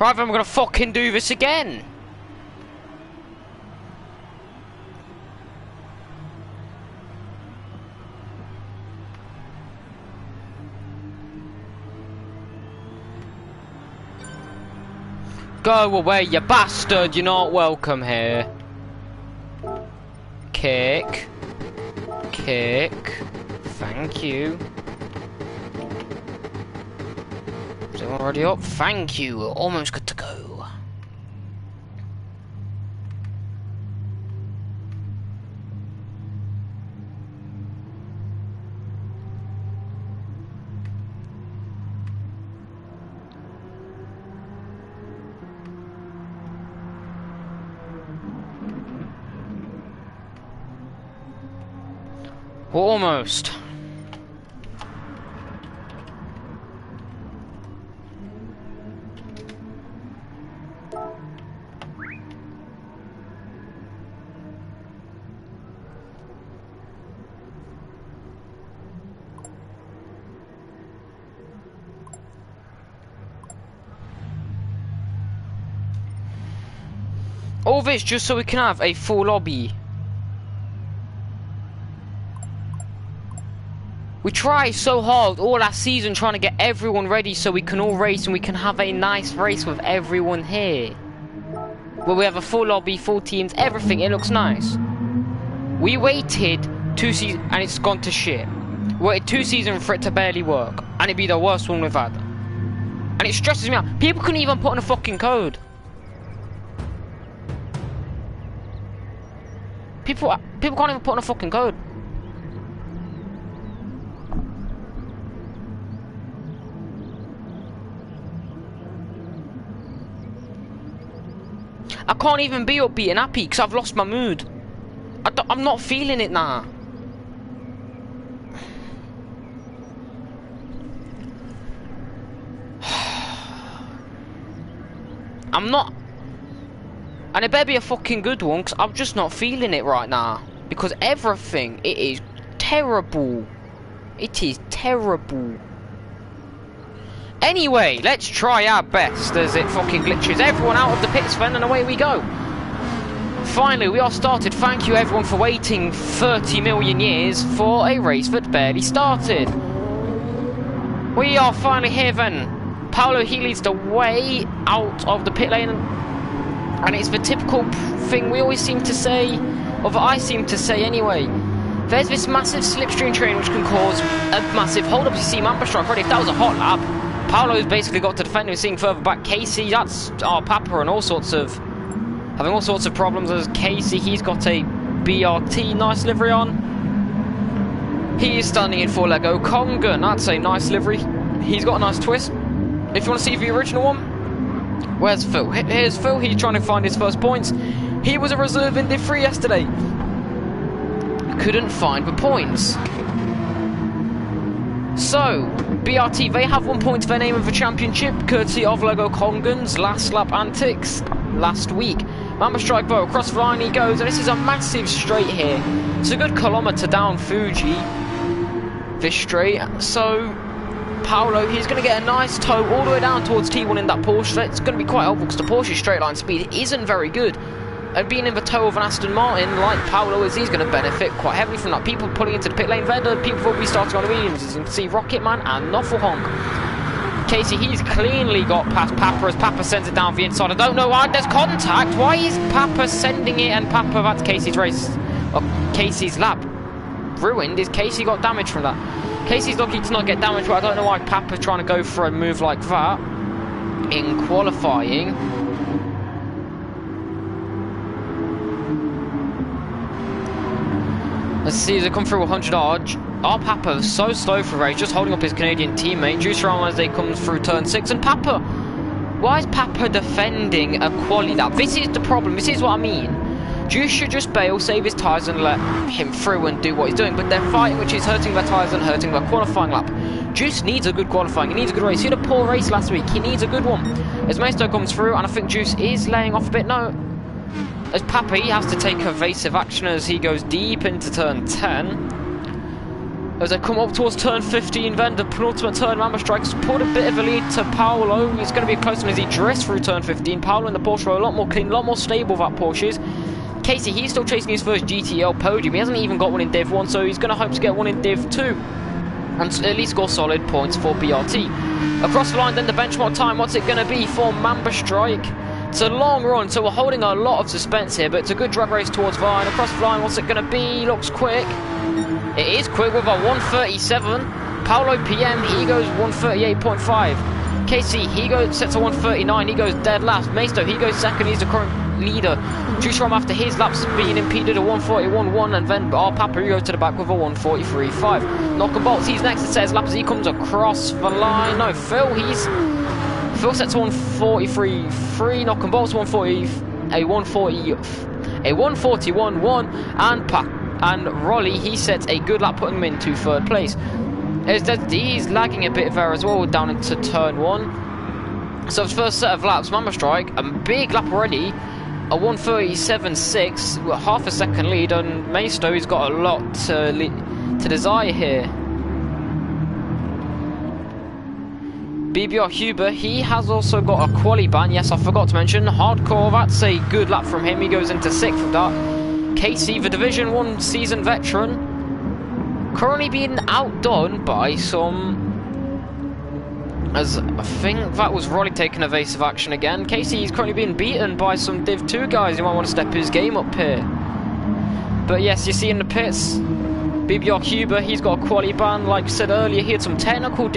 Right then, we're gonna fucking do this again. Go away, you bastard! You're not welcome here. Kick. Kick. Thank you. Is it already up? Thank you. We're almost good to go. Almost. All this just so we can have a full lobby. We try so hard all last season trying to get everyone ready so we can all race and we can have a nice race with everyone here. Where we have a full lobby, full teams, everything, it looks nice. We waited 2 seasons and it's gone to shit. We waited 2 seasons for it to barely work and it'd be the worst one we've had. And it stresses me out. People couldn't even put in a fucking code. People can't even put in a fucking code. I can't even be upbeat and happy because I've lost my mood. I'm not feeling it now. I'm not. And it better be a fucking good one because I'm just not feeling it right now. Because everything, it is terrible. It is terrible. Anyway, let's try our best as it fucking glitches everyone out of the pits then and away we go. Finally, we are started. Thank you everyone for waiting 30 million years for a race that barely started. We are finally here then. Paolo, he leads the way out of the pit lane. And it's the typical thing we always seem to say, or that I seem to say anyway. There's this massive slipstream train which can cause a massive hold up. You see Mamba Strike already. If that was a hot lap, Paolo's basically got to defend him. Seeing further back, Casey, that's our Papa, and having all sorts of problems as Casey. He's got a BRT nice livery on. He is standing in for Lego Conga. That's a nice livery. He's got a nice twist. If you want to see the original one, where's Phil? Here's Phil. He's trying to find his first points. He was a reserve in Div 3 yesterday. Couldn't find the points. So, BRT, they have 1 point to their name of the championship, courtesy of Lego Kongan's last lap antics last week. Mamba Strike though, across the line he goes, and this is a massive straight here. It's a good kilometre down Fuji, this straight. So, Paolo, he's going to get a nice tow all the way down towards T1 in that Porsche. It's going to be quite helpful because the Porsche straight line speed isn't very good. And being in the tow of an Aston Martin like Paolo is, he's going to benefit quite heavily from that. People pulling into the pit lane, then people will be starting on the mediums. As you can see, Rocket Man and Nufflehonk. Casey, he's cleanly got past Papa as Papa sends it down the inside. I don't know why there's contact. Why is Papa sending it and Papa, that's Casey's race, or Casey's lap ruined? Is Casey got damage from that? Casey's lucky to not get damaged, but I don't know why Papa's trying to go for a move like that in qualifying. Let's see as they come through 100 odd. Our Papa is so slow for race, just holding up his Canadian teammate. Juice around as they come through turn 6. And Papa, why is Papa defending a quali lap? This is the problem. This is what I mean. Juice should just bail, save his tyres and let him through and do what he's doing. But they're fighting, which is hurting their tyres and hurting their qualifying lap. Juice needs a good qualifying. He needs a good race. He had a poor race last week. He needs a good one. As Maisto comes through, and I think Juice is laying off a bit. No. As Papa, he has to take evasive action as he goes deep into turn 10. As they come up towards turn 15, then the penultimate turn, Mamba Strike's pulled a bit of a lead to Paolo. It's going to be a close one as he drifts through turn 15. Paolo in the Porsche are a lot more clean, a lot more stable that Porsches. Casey, he's still chasing his first GTEL podium. He hasn't even got one in Div 1, so he's going to hope to get one in Div 2. And at least score solid points for BRT. Across the line then, the benchmark time, what's it going to be for Mamba Strike? It's a long run, so we're holding a lot of suspense here, but it's a good drag race towards Vine. Across the line, what's it going to be? Looks quick. It is quick with a 137. Paolo PM, he goes 138.5. Casey, he sets a 139, he goes dead last. Maisto, he goes second, he's the current leader. Juicerom after his laps being impeded, a 141.1, and then our Papa, he goes to the back with a 143.5. Knock and Bolts, he's next to set his lap as he comes across the line. No, Phil sets a 143.3, Knock and Bolts 141.1, and Rolly, he sets a good lap, putting him into third place. He's lagging a bit there as well, down into turn 1. So his first set of laps, Mamba Strike, a big lap already, a 137.6, with half a second lead, and Maisto, he's got a lot to desire here. BBR Huber, he has also got a quali ban. Yes, I forgot to mention, Hardcore, that's a good lap from him, he goes into 6th with that. Casey, the Division 1 seasoned veteran, currently being outdone by some... As I think that was Rolly taking evasive action again. Casey is currently being beaten by some Div 2 guys who might want to step his game up here. But yes, you see in the pits, BBR Huber, he's got a quali ban. Like I said earlier, he had some technical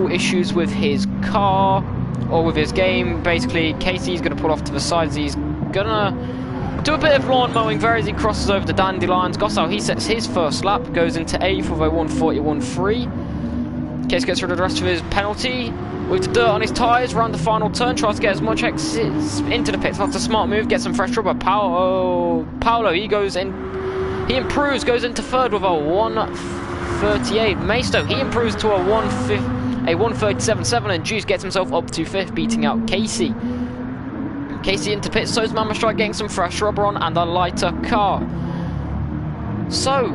issues with his car, or with his game. Basically, Casey's going to pull off to the sides. He's going to do a bit of lawn mowing there as he crosses over the dandelions. Gossau, he sets his first lap, goes into 8th with a 141.3. Case gets rid of the rest of his penalty. With the dirt on his tyres, around the final turn, tries to get as much exits into the pits. That's a smart move, get some fresh rubber. Paolo, he goes in, he improves, goes into 3rd with a 138. Maisto, he improves to a 137.7, and Juice gets himself up to 5th, beating out Casey. Casey into pits, so's Mamba Strike, getting some fresh rubber on and a lighter car. So,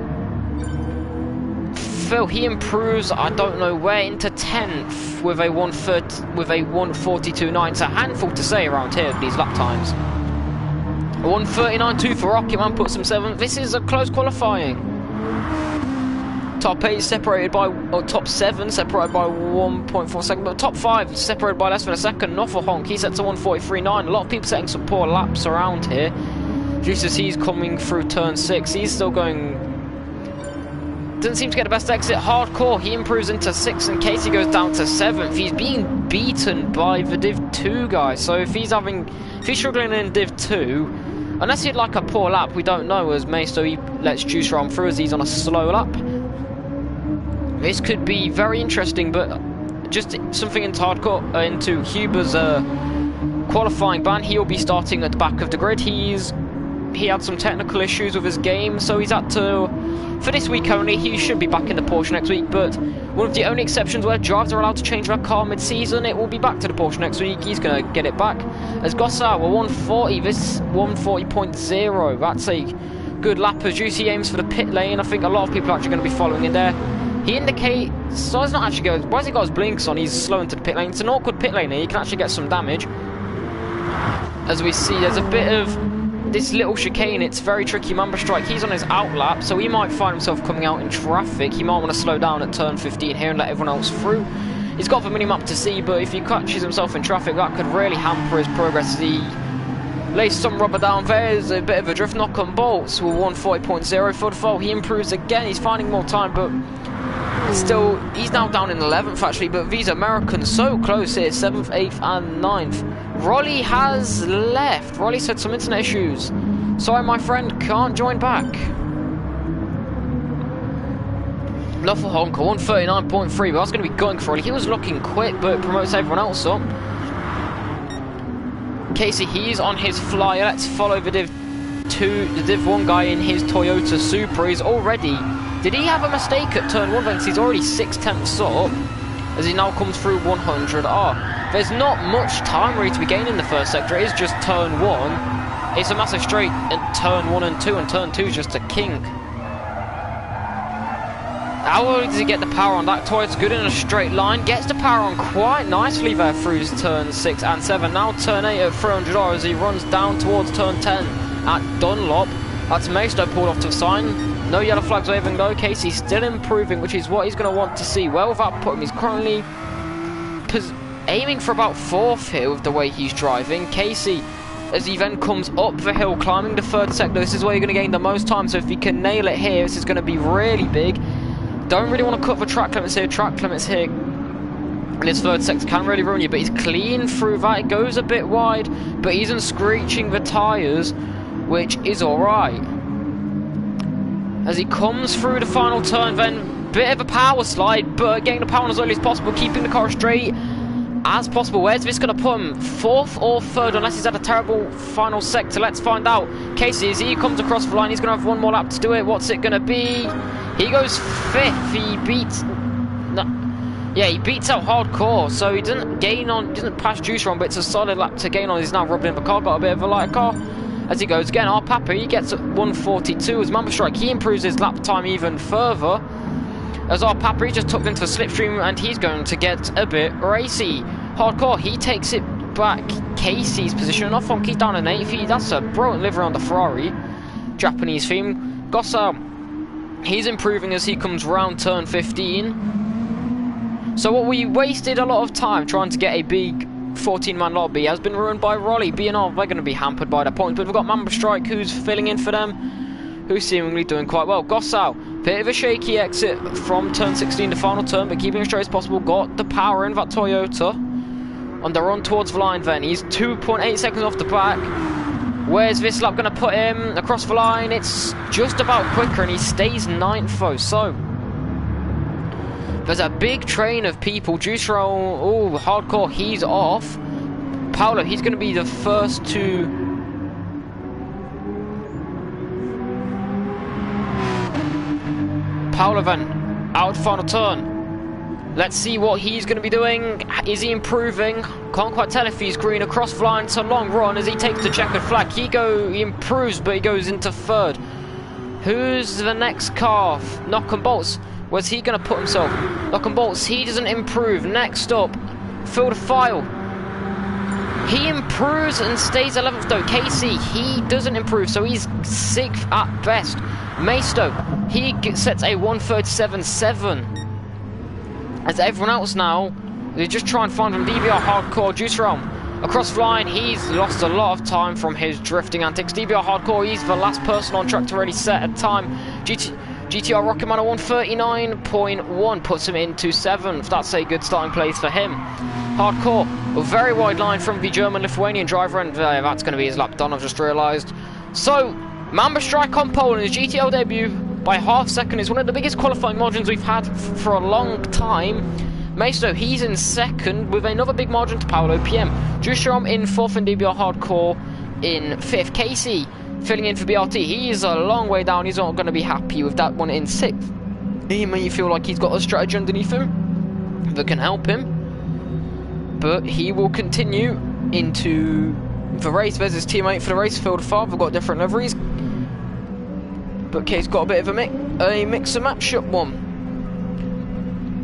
Phil, he improves, I don't know where, into 10th with a 142.9. It's a handful to say around here, these lap times. A 139.2 for Rocketman puts him 7th. This is a close qualifying. Top 8 separated by, or top 7 separated by 1.4 seconds, but top 5 separated by less than a second. Noffel Honk, he sets a 143.9. A lot of people setting some poor laps around here. Just as he's coming through turn 6, he's still going, doesn't seem to get the best exit. Hardcore, he improves into 6th, and Casey goes down to 7th. He's being beaten by the Div 2 guy, so if he's struggling in Div 2, unless he had like a poor lap, we don't know, as Maisto, he lets Juice run through as he's on a slow lap. This could be very interesting, but just something into Hardcore, into Huber's qualifying ban. He'll be starting at the back of the grid. He had some technical issues with his game, so he's had to, for this week only, he should be back in the Porsche next week, but one of the only exceptions where drivers are allowed to change their car mid-season, it will be back to the Porsche next week. He's going to get it back. As Gossau, a 140, this 140.0, that's a good lap as Juicy aims for the pit lane. I think a lot of people are actually going to be following in there. He indicates, so it's not actually going, why has he got his blinks on? He's slow into the pit lane. It's an awkward pit lane here, you can actually get some damage. As we see, there's a bit of this little chicane, it's very tricky. Mamba Strike, he's on his out lap, so he might find himself coming out in traffic. He might want to slow down at turn 15 here and let everyone else through. He's got the minimap to see, but if he catches himself in traffic, that could really hamper his progress as he lays some rubber down. There's a bit of a drift. Knock and Bolts with 140.0 for the fall. He improves again, he's finding more time, but still, he's now down in 11th actually, but these Americans so close here, 7th, 8th and 9th. Rolly has left. Rolly said some internet issues. Sorry, my friend, can't join back. Nuffle Honker, 139.3, but that's going to be going for Rolly. He was looking quick, but it promotes everyone else up. Casey, he's on his flyer. Let's follow the Div 1 guy in his Toyota Supra. He's already... Did he have a mistake at turn 1? Because he's already 6/10ths up as he now comes through 100R. There's not much time really to be gained in the first sector. It is just turn 1. It's a massive straight at turn 1 and 2, and turn 2 is just a kink. How does he get the power on that? Toyot's good in a straight line. Gets the power on quite nicely there through turn 6 and 7. Now turn 8 at 300R as he runs down towards turn 10 at Dunlop. That's Maisto pulled off to the sign. No yellow flags waving though. Casey's still improving, which is what he's going to want to see. Well, without putting, he's currently aiming for about 4th here with the way he's driving. Casey, as he then comes up the hill, climbing the 3rd sector, this is where you're going to gain the most time. So if he can nail it here, this is going to be really big. Don't really want to cut the track limits here. Track limits here in this 3rd sector can really ruin you, but he's clean through that. It goes a bit wide, but he isn't screeching the tyres, which is alright. As he comes through the final turn, then bit of a power slide, but getting the power on as early as possible, keeping the car straight as possible. Where's this going to put him? 4th or 3rd, unless he's had a terrible final sector. Let's find out. Casey, as he comes across the line, he's going to have one more lap to do it. What's it going to be? He goes 5th. He beats... No, yeah, he beats out Hardcore, so he doesn't gain on... doesn't pass Juicer on, but it's a solid lap to gain on. He's now rubbing in the car, got a bit of a lighter car. As he goes again, our Papa, he gets 142. As Mamba Strike, he improves his lap time even further. As our Papa, he just tucked into the slipstream and he's going to get a bit racy. Hardcore, he takes it back. Casey's position, off on Keith down in 8th. That's a brilliant livery on the Ferrari. Japanese theme. Gossam, he's improving as he comes round turn 15. So what we wasted a lot of time trying to get a big 14-man lobby has been ruined by Rolly. B&R, they're going to be hampered by the points, but we've got Mamba Strike who's filling in for them, who's seemingly doing quite well. Gossau, bit of a shaky exit from turn 16 to final turn, but keeping it straight as possible. Got the power in that Toyota on the run towards the line then. He's 2.8 seconds off the back. Where's this lap going to put him? Across the line, it's just about quicker, and he stays 9th though. So there's a big train of people. Juice Roll, oh, Hardcore, he's off. Paolo, he's going to be the first to... Paolo then, out final turn. Let's see what he's going to be doing. Is he improving? Can't quite tell if he's green. Across the line, it's a long run as he takes the checkered flag. He improves, but he goes into 3rd. Who's the next car? Knock and Bolts. Where's he going to put himself? Knock and Bolts, he doesn't improve. Next up, Phil the File. He improves and stays 11th though. Casey, he doesn't improve, so he's 6th at best. Maisto, he sets a 137.7. As everyone else now, they just try and find him. DBR Hardcore, Juice Realm. Across the line, he's lost a lot of time from his drifting antics. DBR Hardcore, he's the last person on track to really set a time. GTR Rocket Man at 139.1 puts him into 7th. That's a good starting place for him. Hardcore, a very wide line from the German-Lithuanian driver, and that's going to be his lap done, I've just realised. So, Mamba Strike on pole in his GTL debut by half second is one of the biggest qualifying margins we've had for a long time. Maisto, he's in 2nd with another big margin to Paolo PM. Jushram in 4th and DBR Hardcore in 5th. Casey filling in for BRT. He's a long way down. He's not going to be happy with that one in 6th. He may feel like he's got a strategy underneath him that can help him, but he will continue into the race. There's his teammate for the race, Phil the File. They've got different liveries, but K's got a bit of a mix and match up one.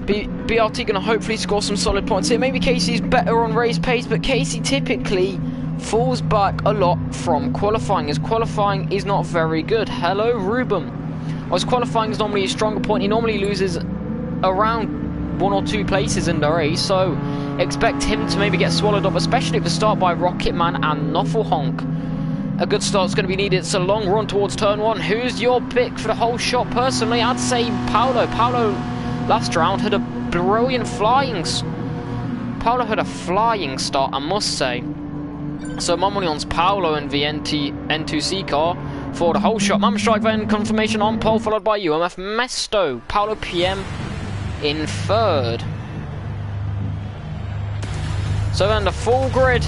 BRT going to hopefully score some solid points here. Maybe Casey's better on race pace, but Casey typically falls back a lot from qualifying, as qualifying is not very good. Hello, Ruben. As qualifying is normally a stronger point, he normally loses around 1 or 2 places in the race, so expect him to maybe get swallowed up, especially at the start by Rocketman and Noffelhonk. A good start's going to be needed. It's a long run towards turn 1. Who's your pick for the whole shot? Personally, I'd say Paolo. Paolo last round had a brilliant flying start, I must say. So my money on's Paolo and the N2C car for the whole shot. Mamba Strike then confirmation on pole, followed by UMF Mesto. Paolo PM in 3rd. So then the full grid.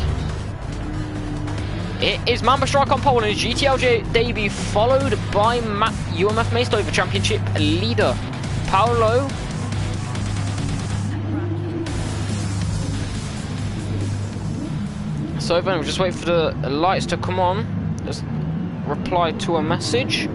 It is Mamba Strike on pole in his GTLJ debut, followed by UMF Mesto, the championship leader. Paolo. So then we'll just wait for the lights to come on. Just reply to a message.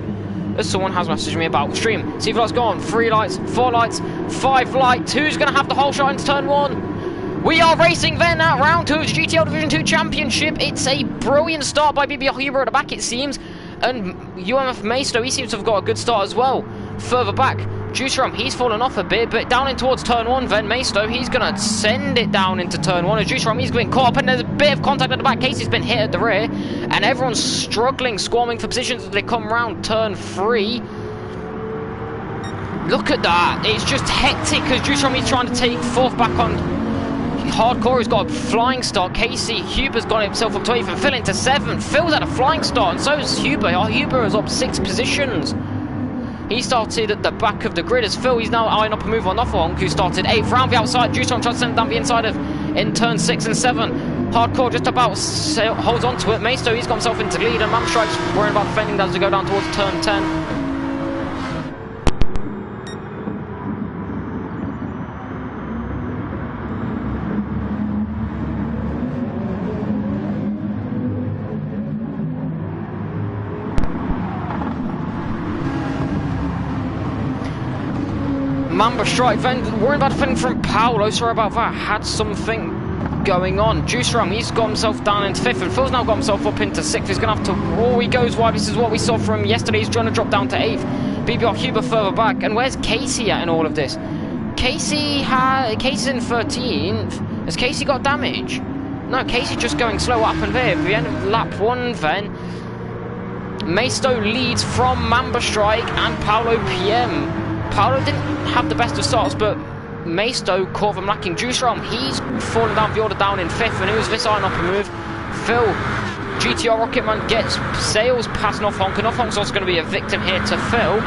as someone has messaged me about the stream. See if let's go on. 3 lights, 4 lights, 5 lights. Who's going to have the whole shot into turn 1? We are racing then at round 2 of the GTEL Division 2 Championship. It's a brilliant start by BBR Huber at the back, it seems. And UMF Maisto, he seems to have got a good start as well. Further back, Juicerum, he's fallen off a bit, but down in towards turn 1, then Maisto, he's going to send it down into turn 1. As Juicerum, he's been caught up, and there's a bit of contact at the back. Casey's been hit at the rear, and everyone's struggling, squirming for positions as they come round turn 3. Look at that. It's just hectic, because Juicerum, he's trying to take 4th back on Hardcore, has got a flying start. Casey, Huber's got himself up to 8th, and Phil into 7th. Phil's had a flying start, and so is Huber. Huber is up 6 positions. He started at the back of the grid as Phil. He's now eyeing up a move on Noffelhonk, who started 8th. Round the outside, Juiceron tries to send down the inside of in turn 6 and 7. Hardcore just about holds on to it. Maisto, he's got himself into lead, and Mamstrike's worrying about defending as we go down towards turn 10. Mamba Strike, then worrying about defending from Paolo. Sorry about that, had something going on. Juicerum, he's got himself down into 5th, and Phil's now got himself up into 6th. He's going to have to... Oh, he goes wide. This is what we saw from yesterday. He's trying to drop down to 8th. BBR Huber further back. And where's Casey at in all of this? Casey's in 13th. Has Casey got damage? No, Casey just going slow. What happened there? At the end of lap 1 then, Maisto leads from Mamba Strike and Paolo PM. Paolo didn't have the best of starts, but Maisto caught them lacking. Juicerom, he's fallen down the order down in 5th, and who's this eyeing up a move? Phil, GTR Rocketman gets sails past Noffelhonk, and Noffelhonk's also going to be a victim here to Phil.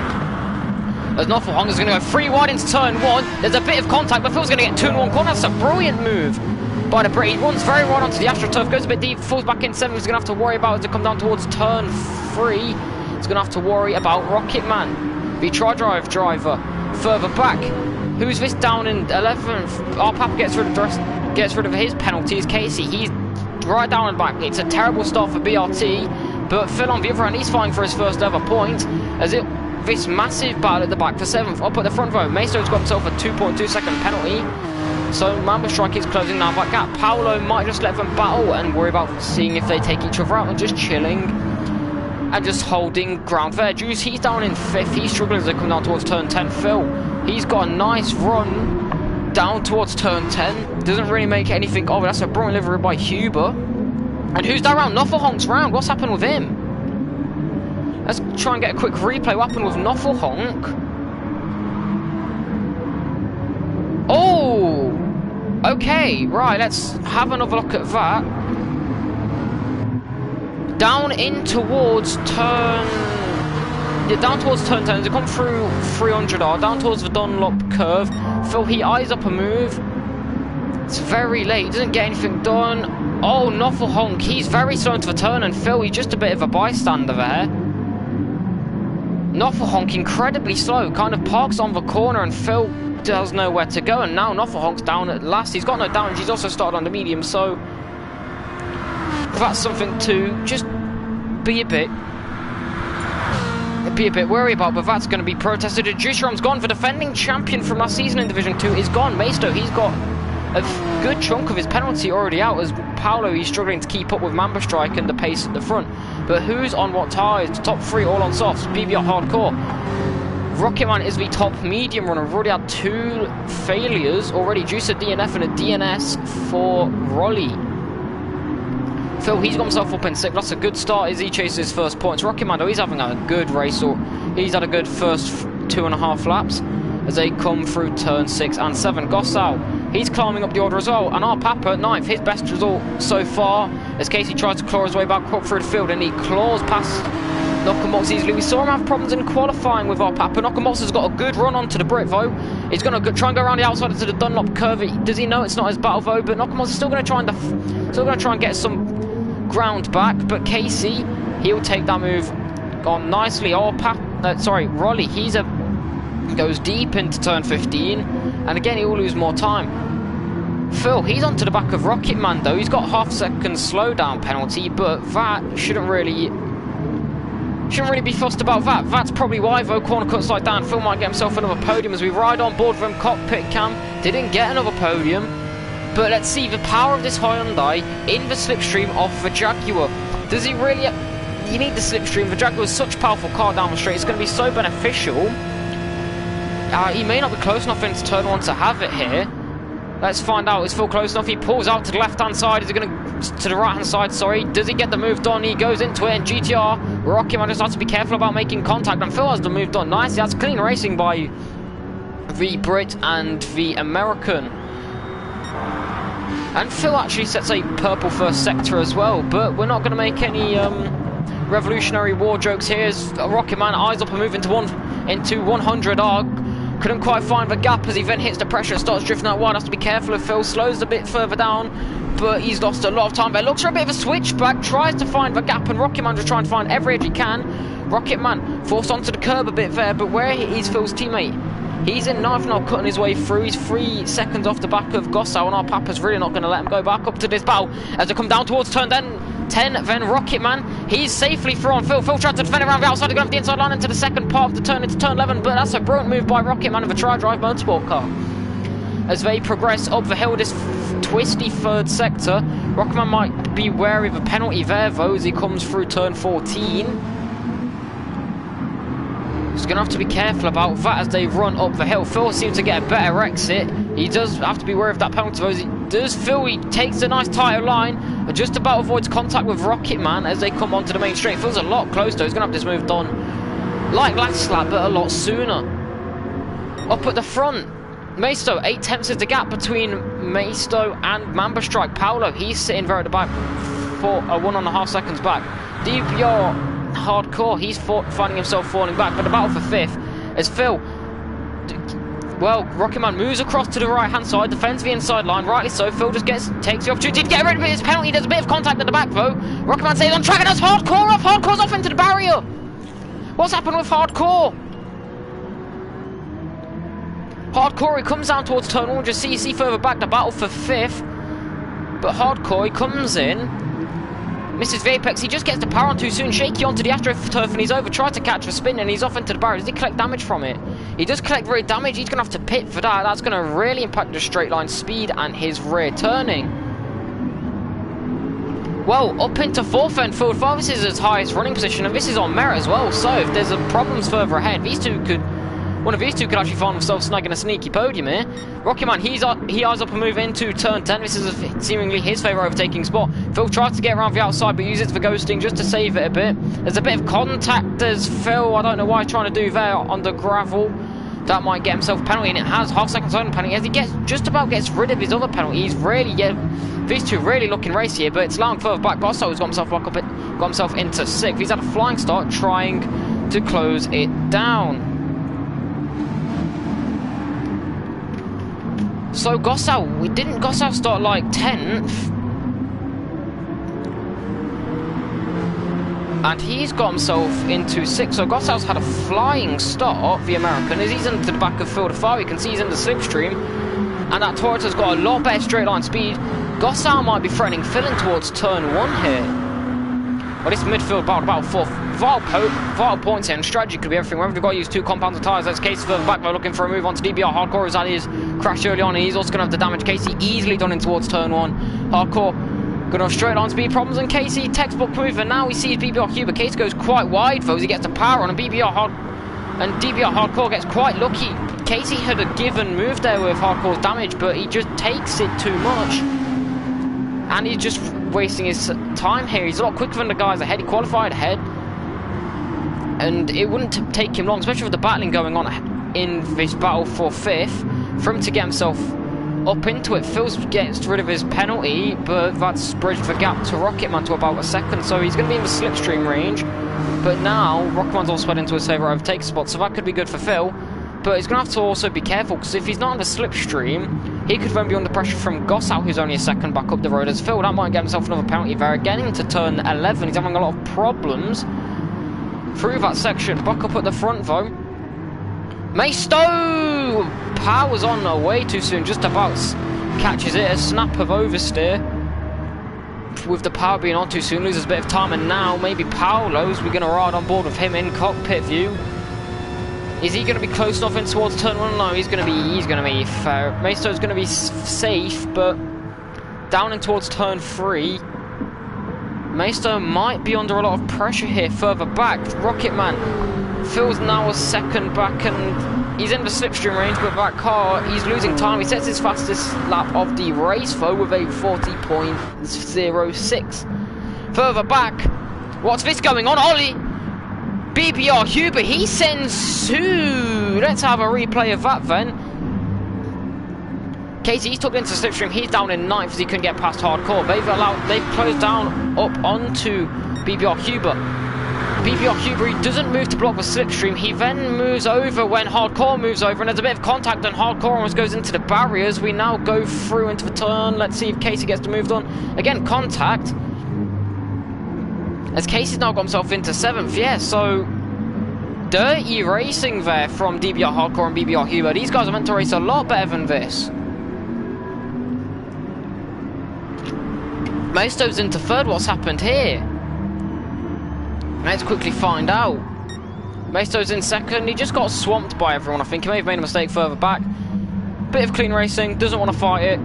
As Noffelhonk is going to go 3 wide into turn 1, there's a bit of contact, but Phil's going to get 2 in 1 corner. That's a brilliant move by the Brit. He runs very wide onto the AstroTurf, goes a bit deep, falls back in 7th. He's going to have to worry about as they come down towards turn 3. He's going to have to worry about Rocketman. The tri-drive driver further back. Who's this down in 11th? Our Papa gets rid of his penalties. Casey, he's right down and back. It's a terrible start for BRT, but Phil on the other end, he's fighting for his first ever point. As this massive battle at the back for 7th. Up at the front row, Maisto's got himself a 2.2 second penalty. So Mamba Strike is closing down that gap. Paolo might just let them battle and worry about seeing if they take each other out and just chilling and just holding ground there. Juice, he's down in 5th. He's struggling as they come down towards turn 10. Phil, he's got a nice run down towards turn 10. Doesn't really make anything of it. That's a brilliant livery by Huber. And who's that round? Noffelhonk's round. What's happened with him? Let's try and get a quick replay. What happened with Noffelhonk? Oh! Okay, right. Let's have another look at that. Down in towards turn... Yeah, down towards turn 10. They come through 300R, down towards the Dunlop curve. Phil, he eyes up a move. It's very late. He doesn't get anything done. Oh, Noffelhonk, he's very slow into the turn, and Phil, he's just a bit of a bystander there. Noffelhonk, incredibly slow, kind of parks on the corner, and Phil doesn't know where to go. And now Noffelhonk's down at last. He's got no damage. He's also started on the medium, so that's something to just be a bit worried about, but that's going to be protested. Juicerum's gone. The defending champion from last season in Division 2 is gone. Maisto, he's got a good chunk of his penalty already out, as Paolo, he's struggling to keep up with Mamba Strike and the pace at the front. But who's on what tyres? The top 3 all on softs. BBR Hardcore. Rocketman is the top medium runner. We've already had 2 failures already. Juice a DNF and a DNS for Rolly. Phil, he's got himself up in 6th. That's a good start as he chases his first points. Rocketman, though, he's having a good race, or he's had a good first 2.5 laps as they come through turn 6 and 7. Gossau, he's climbing up the order as well. And our Papa, 9th, his best result so far, as Casey tries to claw his way back up through the field, and he claws past Nakamox easily. We saw him have problems in qualifying with our Papa. Nakamox has got a good run onto the Brit, though. He's going to try and go around the outside into the Dunlop curve. Does he know it's not his battle, though? But Nakamox is still going to try and get some ground back. But Casey, he'll take that move on nicely. Oh, Rolly, goes deep into turn 15, and again he will lose more time. Phil, he's onto the back of Rocketman, though. He's got half-second slowdown penalty, but that shouldn't really Shouldn't really be fussed about that. That's probably why, though. Corner cut slide down. Phil might get himself another podium as we ride on board from cockpit cam. Didn't get another podium. But let's see the power of this Hyundai in the slipstream of the Jaguar. Does he really... You need the slipstream. The Jaguar is such a powerful car down the straight. It's going to be so beneficial. He may not be close enough into turn 1 to have it here. Let's find out. Is Phil close enough? He pulls out to the left-hand side. Is he going to the right-hand side? Sorry. Does he get the move done? He goes into it. And GTR, Rocky Man just has to be careful about making contact. And Phil has the move done nicely. That's clean racing by the Brit and the American. And Phil actually sets a purple first sector as well. But we're not going to make any Revolutionary War jokes here. As Rocky Man eyes up and move into 100R. Couldn't quite find the gap as he then hits the pressure and starts drifting out wide. Has to be careful if Phil slows a bit further down, but he's lost a lot of time there. Looks for a bit of a switchback, tries to find the gap, and Rocket Man just trying to find every edge he can. Rocket Man forced onto the curb a bit there, but where is Phil's teammate? He's in ninth now, cutting his way through. He's 3 seconds off the back of Gossau, and our Papa's really not going to let him go back up to this battle as they come down towards turn 10, then Rocket Man, he's safely through on Phil. Phil tried to defend around the outside, to go off the inside line into the second part of the turn, into turn 11, but that's a brilliant move by Rocket Man of a tri-drive motorsport car. As they progress up the hill, this twisty third sector, Rocket Man might be wary of a penalty there, though, as he comes through turn 14. He's going to have to be careful about that as they run up the hill. Phil seems to get a better exit. He does have to be wary of that penalty, though. Does Phil, he takes a nice tighter line, and just about avoids contact with Rocket Man as they come onto the main straight. Phil's a lot closer, though. He's going to have this move done like last lap, but a lot sooner. Up at the front, Maisto, 8 tenths is the gap between Maisto and Mamba Strike. Paolo, he's sitting there at the back, for 1.5 seconds back. DPR Hardcore, he's finding himself falling back, but the battle for 5th as Phil... Well, Rocket Man moves across to the right-hand side, defends the inside line, rightly so. Phil just takes the opportunity to get rid of his penalty. There's a bit of contact at the back, though. Rocket Man stays on track, and that's Hardcore off. Hardcore's off into the barrier. What's happened with Hardcore? Hardcore, he comes down towards turn 1, just see further back, the battle for 5th. But Hardcore, he comes in, misses the apex, he just gets the power on too soon, shaky onto the AstroTurf, and he's over, tries to catch a spin, and he's off into the barrier. Does he collect damage from it? He does collect rear damage. He's going to have to pit for that. That's going to really impact the straight line speed and his rear turning. Well, up into 4th and field 5, this is his highest running position, and this is on merit as well, so if there's problems further ahead, one of these two could actually find themselves snagging a sneaky podium here. Rocket Man, he eyes up and move into turn 10. This is seemingly his favourite overtaking spot. Phil tries to get around the outside, but uses it for ghosting just to save it a bit. There's a bit of contact as Phil, I don't know what he's trying to do there on the gravel. That might get himself a penalty, and it has half second on penalty as he just about gets rid of his other penalty. He's really, these two really looking racy here, but it's long further back. Gosso has got himself into 6th. He's had a flying start trying to close it down. So didn't Gossau start like 10th? And he's got himself into 6th, so Gossau's had a flying start, the American, as he's into the back of field of 5. You can see he's in the slipstream, and that Toyota's got a lot better straight line speed. Gossau might be threatening filling towards turn 1 here. Well, this midfield battle about 4th. Vital points here, and strategy could be everything. Whether they've got to use 2 compounds of tyres, that's Casey further back. They're looking for a move onto DBR. Hardcore is at his crash early on, and he's also going to have the damage. Casey easily done in towards turn 1. Hardcore going to have straight line speed problems, and Casey textbook move, and now he sees BBR Cuba. Casey goes quite wide though as he gets the power on, and DBR Hardcore gets quite lucky. Casey had a given move there with Hardcore's damage, but he just takes it too much, and he's just wasting his time here. He's a lot quicker than the guys ahead. He qualified ahead, and it wouldn't take him long, especially with the battling going on in this battle for 5th, for him to get himself up into it. Phil gets rid of his penalty, but that's bridged the gap to Rocket Man to about a second, so he's going to be in the slipstream range. But now Rocket Man's also heading into a saver overtake spot, so that could be good for Phil. But he's going to have to also be careful, because if he's not in the slipstream, he could then be under pressure from Gossau, who's only a second back up the road as Phil. That might get himself another penalty there. Again into turn 11, he's having a lot of problems through that section. Back up at the front though. Maisto powers on way too soon, just about catches it, a snap of oversteer. with the power being on too soon, loses a bit of time, and now maybe Paolo's, we're going to ride on board with him in cockpit view. Is he going to be close enough in towards turn 1? No, he's going to be fair. Maisto's going to be safe, but down in towards turn 3. Maisto might be under a lot of pressure here further back. Rocketman feels now a second back, and he's in the slipstream range, but that car, he's losing time. He sets his fastest lap of the race, though, with a 40.06. Further back, what's this going on? Ollie! BBR Huber, he sends two. Let's have a replay of that then. Casey, he's tucked into slipstream. He's down in 9th as he couldn't get past Hardcore. They've closed down up onto BBR Huber. BBR Huber, he doesn't move to block the slipstream. He then moves over when Hardcore moves over, and there's a bit of contact, and Hardcore almost goes into the barriers. We now go through into the turn. Let's see if Casey gets to move on. Again, contact. As Casey's now got himself into 7th, yeah, so dirty racing there from DBR Hardcore and BBR Huber. These guys are meant to race a lot better than this. Maisto's into 3rd. What's happened here? Let's quickly find out. Maisto's in 2nd. He just got swamped by everyone, I think. He may have made a mistake further back. Bit of clean racing, doesn't want to fight it.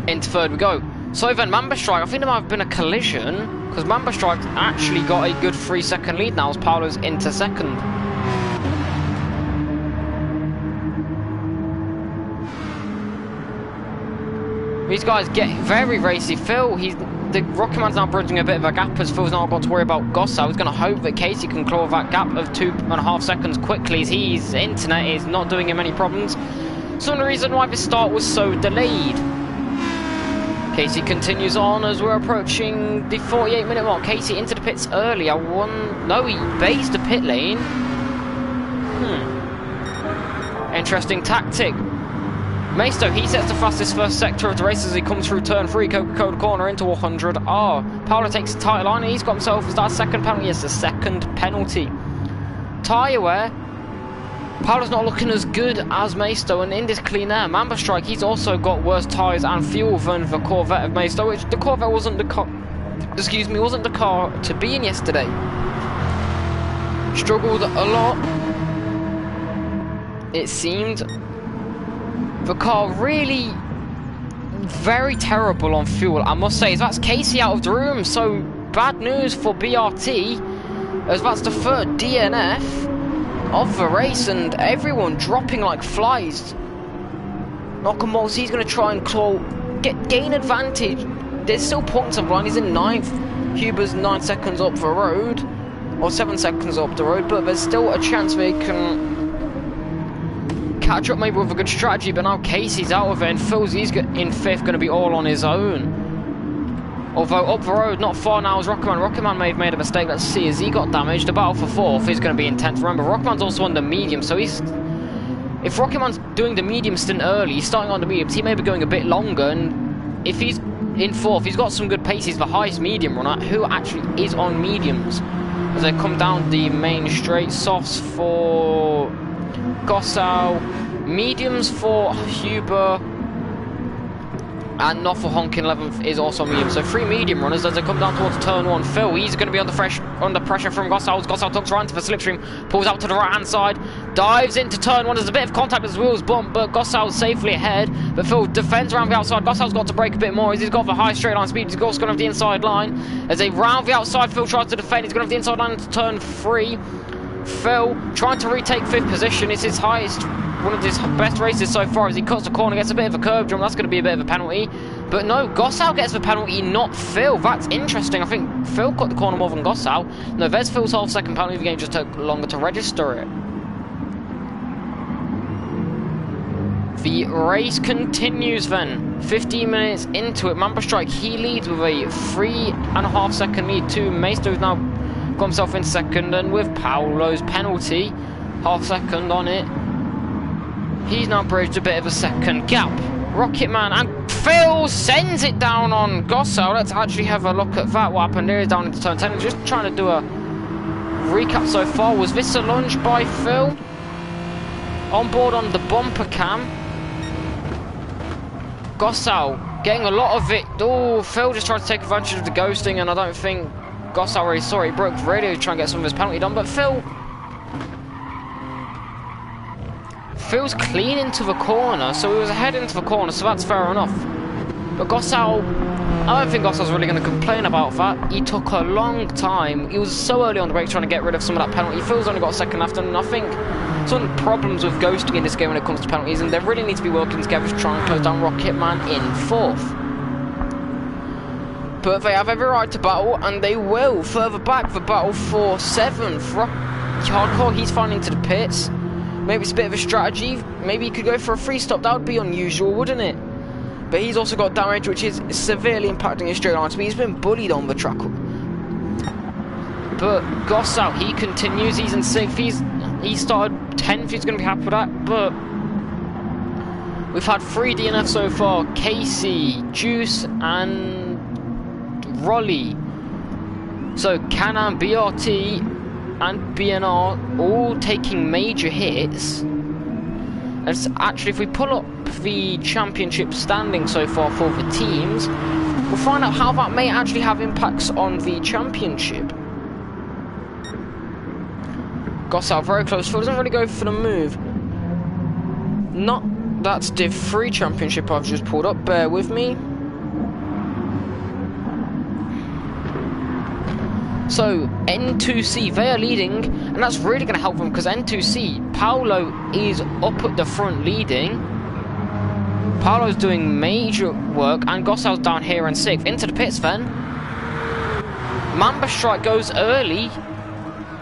Into 3rd we go. So then Mamba Strike, I think there might have been a collision, because Mamba Strike actually got a good 3-second lead now as Paolo's into 2nd. These guys get very racy. Phil, the Rocketman's now bridging a bit of a gap as Phil's not got to worry about Gossau. He's going to hope that Casey can claw that gap of 2.5 seconds quickly, as his internet is not doing him any problems. Some of the reason why this start was so delayed. Casey continues on as we're approaching the 48-minute mark. Casey into the pits early. No, he based the pit lane. Interesting tactic. Maisto, he sets the fastest first sector of the race as he comes through turn 3, Coca-Cola corner into 100R. Paolo takes the title line, and he's got himself, is that a second penalty? Yes, a second penalty. Tyre wear. Paolo's not looking as good as Maisto, and in this clean air, Mamba Strike, he's also got worse tyres and fuel than the Corvette of Maisto, which the Corvette wasn't the car, wasn't the car to be in yesterday. Struggled a lot, it seemed. The car really very terrible on fuel, I must say. That's Casey out of the room, so bad news for BRT, as that's the 3rd DNF of the race, and everyone dropping like flies. Nakamura, he's going to try and gain advantage. There's still points on the line. He's in 9th. Huber's 9 seconds up the road, or 7 seconds up the road, but there's still a chance they can catch up maybe with a good strategy. But now Casey's out of it, and Phil's, he's in 5th, going to be all on his own. Although up the road, not far now, is Rocketman. Rocketman may have made a mistake. Let's see, as he got damaged. The battle for 4th is going to be intense. Remember, Rocketman's also on the medium, so if Rocketman's doing the medium stint early, he's starting on the mediums, he may be going a bit longer, and if he's in 4th, he's got some good pace. He's the highest medium runner who actually is on mediums. As they come down the main straight, softs for Gossau, mediums for Huber, and not for Honkin 11th is also medium. So 3 medium runners as they come down towards turn 1. Phil, he's going to be under pressure from Gossau. Gossau tucks right into the slipstream, pulls out to the right hand side, dives into turn 1. There's a bit of contact as his wheels bump, but Gossau's safely ahead. But Phil defends around the outside. Gossau's got to brake a bit more as he's got the high straight line speed. He's also going to have the inside line. As they round the outside, Phil tries to defend. He's going to have the inside line into turn 3. Phil trying to retake 5th position. It's his highest, one of his best races so far, as he cuts the corner, gets a bit of a curb jump. That's going to be a bit of a penalty. But no, Gossau gets the penalty, not Phil. That's interesting. I think Phil cut the corner more than Gossau. No, there's Phil's half second penalty. The game just took longer to register it. The race continues then. 15 minutes into it. Mamba Strike, he leads with a 3.5 second lead to Maisto's now got himself in 2nd, and with Paolo's penalty, half second on it, he's now bridged a bit of a 2nd gap. Rocketman, and Phil sends it down on Gossau. Let's actually have a look at that. What happened there is down into turn 10. Just trying to do a recap so far. Was this a lunge by Phil? On board on the bumper cam. Gossau Getting a lot of it. Oh, Phil just tried to take advantage of the ghosting, and I don't think Gossau really saw it. He broke the radio to try and get some of his penalty done, but Phil's clean into the corner, so he was ahead into the corner, so that's fair enough. But Gossau, I don't think Gossau's really going to complain about that. He took a long time. He was so early on the break trying to get rid of some of that penalty. Phil's only got a second after, and I think some problems with ghosting in this game when it comes to penalties, and they really need to be working together to try and close down Rocketman in 4th. But they have every right to battle, and they will. Further back, the battle for 7th. Hardcore, he's flying into the pits. Maybe it's a bit of a strategy. Maybe he could go for a free stop. That would be unusual, wouldn't it? But he's also got damage, which is severely impacting his straight line speed. He's been bullied on the track. But Gossau, he continues. He's in 6th. He started 10th. He's going to be happy with that. But we've had 3 DNFs so far. Casey, Juice, and Rolly. So Canan, BRT, and BNR all taking major hits. And actually, if we pull up the championship standing so far for the teams, we'll find out how that may actually have impacts on the championship. Gossau very close. Phil doesn't really go for the move. Not that's Div 3 championship I've just pulled up. Bear with me. So N2C, they are leading, and that's really going to help them because N2C, Paolo is up at the front leading. Paolo's doing major work, and Gossau's down here in 6th. Into the pits then. Mamba Strike goes early.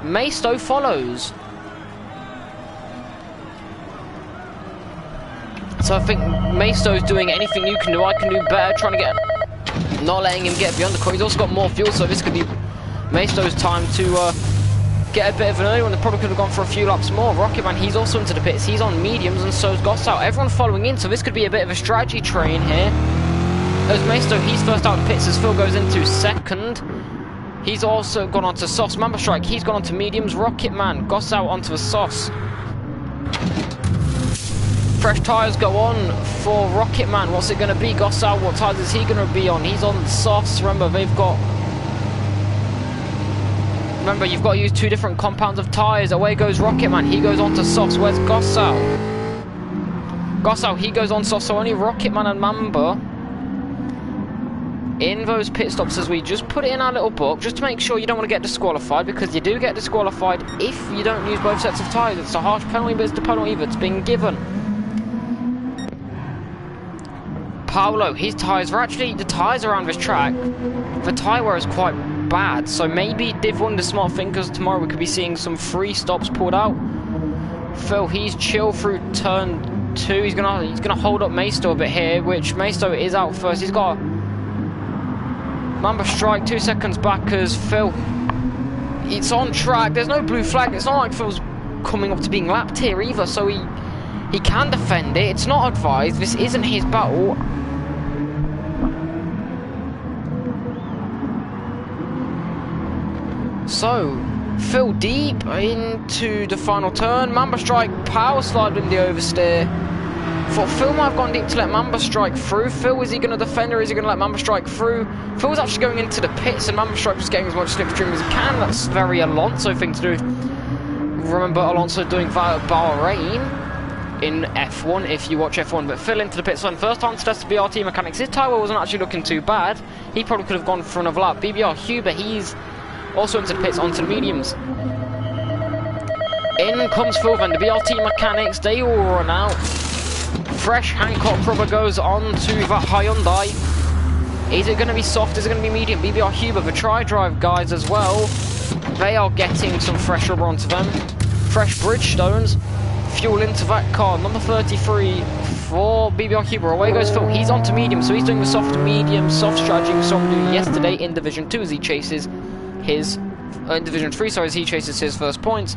Maisto follows. So I think Maisto's doing anything you can do, I can do better, trying to get, not letting him get beyond the core. He's also got more fuel, so this could be Maisto's time to get a bit of an early one. They probably could have gone for a few laps more. Rocketman, he's also into the pits. He's on mediums, and so's Gossau. Everyone following in, so this could be a bit of a strategy train here. As Maisto, he's first out of the pits as Phil goes into 2nd. He's also gone on to softs. Mamba Strike, he's gone on to mediums. Rocketman, Gossau onto the softs. Fresh tyres go on for Rocketman. What's it going to be? Gossau, what tyres is he going to be on? He's on softs. Remember, they've got... Remember, you've got to use 2 different compounds of tyres. Away goes Rocketman. He goes on to softs. Where's Gossau? Gossau, he goes on softs. So only Rocketman and Mamba in those pit stops, as we just put it in our little book, just to make sure you don't want to get disqualified, because you do get disqualified if you don't use both sets of tyres. It's a harsh penalty, but it's the penalty that's been given. Paolo, his tyres are actually, the tyres around this track, the tyre wear is quite bad, so maybe Div 1 the smart thing, because tomorrow we could be seeing some free stops pulled out. Phil, he's chill through turn 2. He's gonna hold up Maisto a bit here, which Maisto is out first. He's got Mamba Strike 2 seconds back as Phil. It's on track. There's no blue flag. It's not like Phil's coming up to being lapped here either, so he can defend it. It's not advised. This isn't his battle. So, Phil deep into the final turn. Mamba Strike power slide in the oversteer. Thought Phil might have gone deep to let Mamba Strike through. Phil, is he going to defend or is he going to let Mamba Strike through? Phil's actually going into the pits and Mamba Strike just getting as much slipstream as he can. That's very Alonso thing to do. Remember Alonso doing that at Bahrain in F1 if you watch F1. But Phil into the pits on first time to test the BRT mechanics. His tyre wasn't actually looking too bad. He probably could have gone for another lap. BBR Huber, he's also into the pits, onto the mediums. In comes Phil then, the BRT mechanics, they all run out. Fresh Hancock rubber goes on to the Hyundai. Is it going to be soft? Is it going to be medium? BBR Huber, the tri-drive guys as well. They are getting some fresh rubber onto them. Fresh Bridgestones. Fuel into that car. Number 33 for BBR Huber. Away goes Phil. He's on to medium, so he's doing the soft medium, soft strategy we saw him do yesterday in Division 2 as he chases his... in Division 3, sorry, as he chases his first points.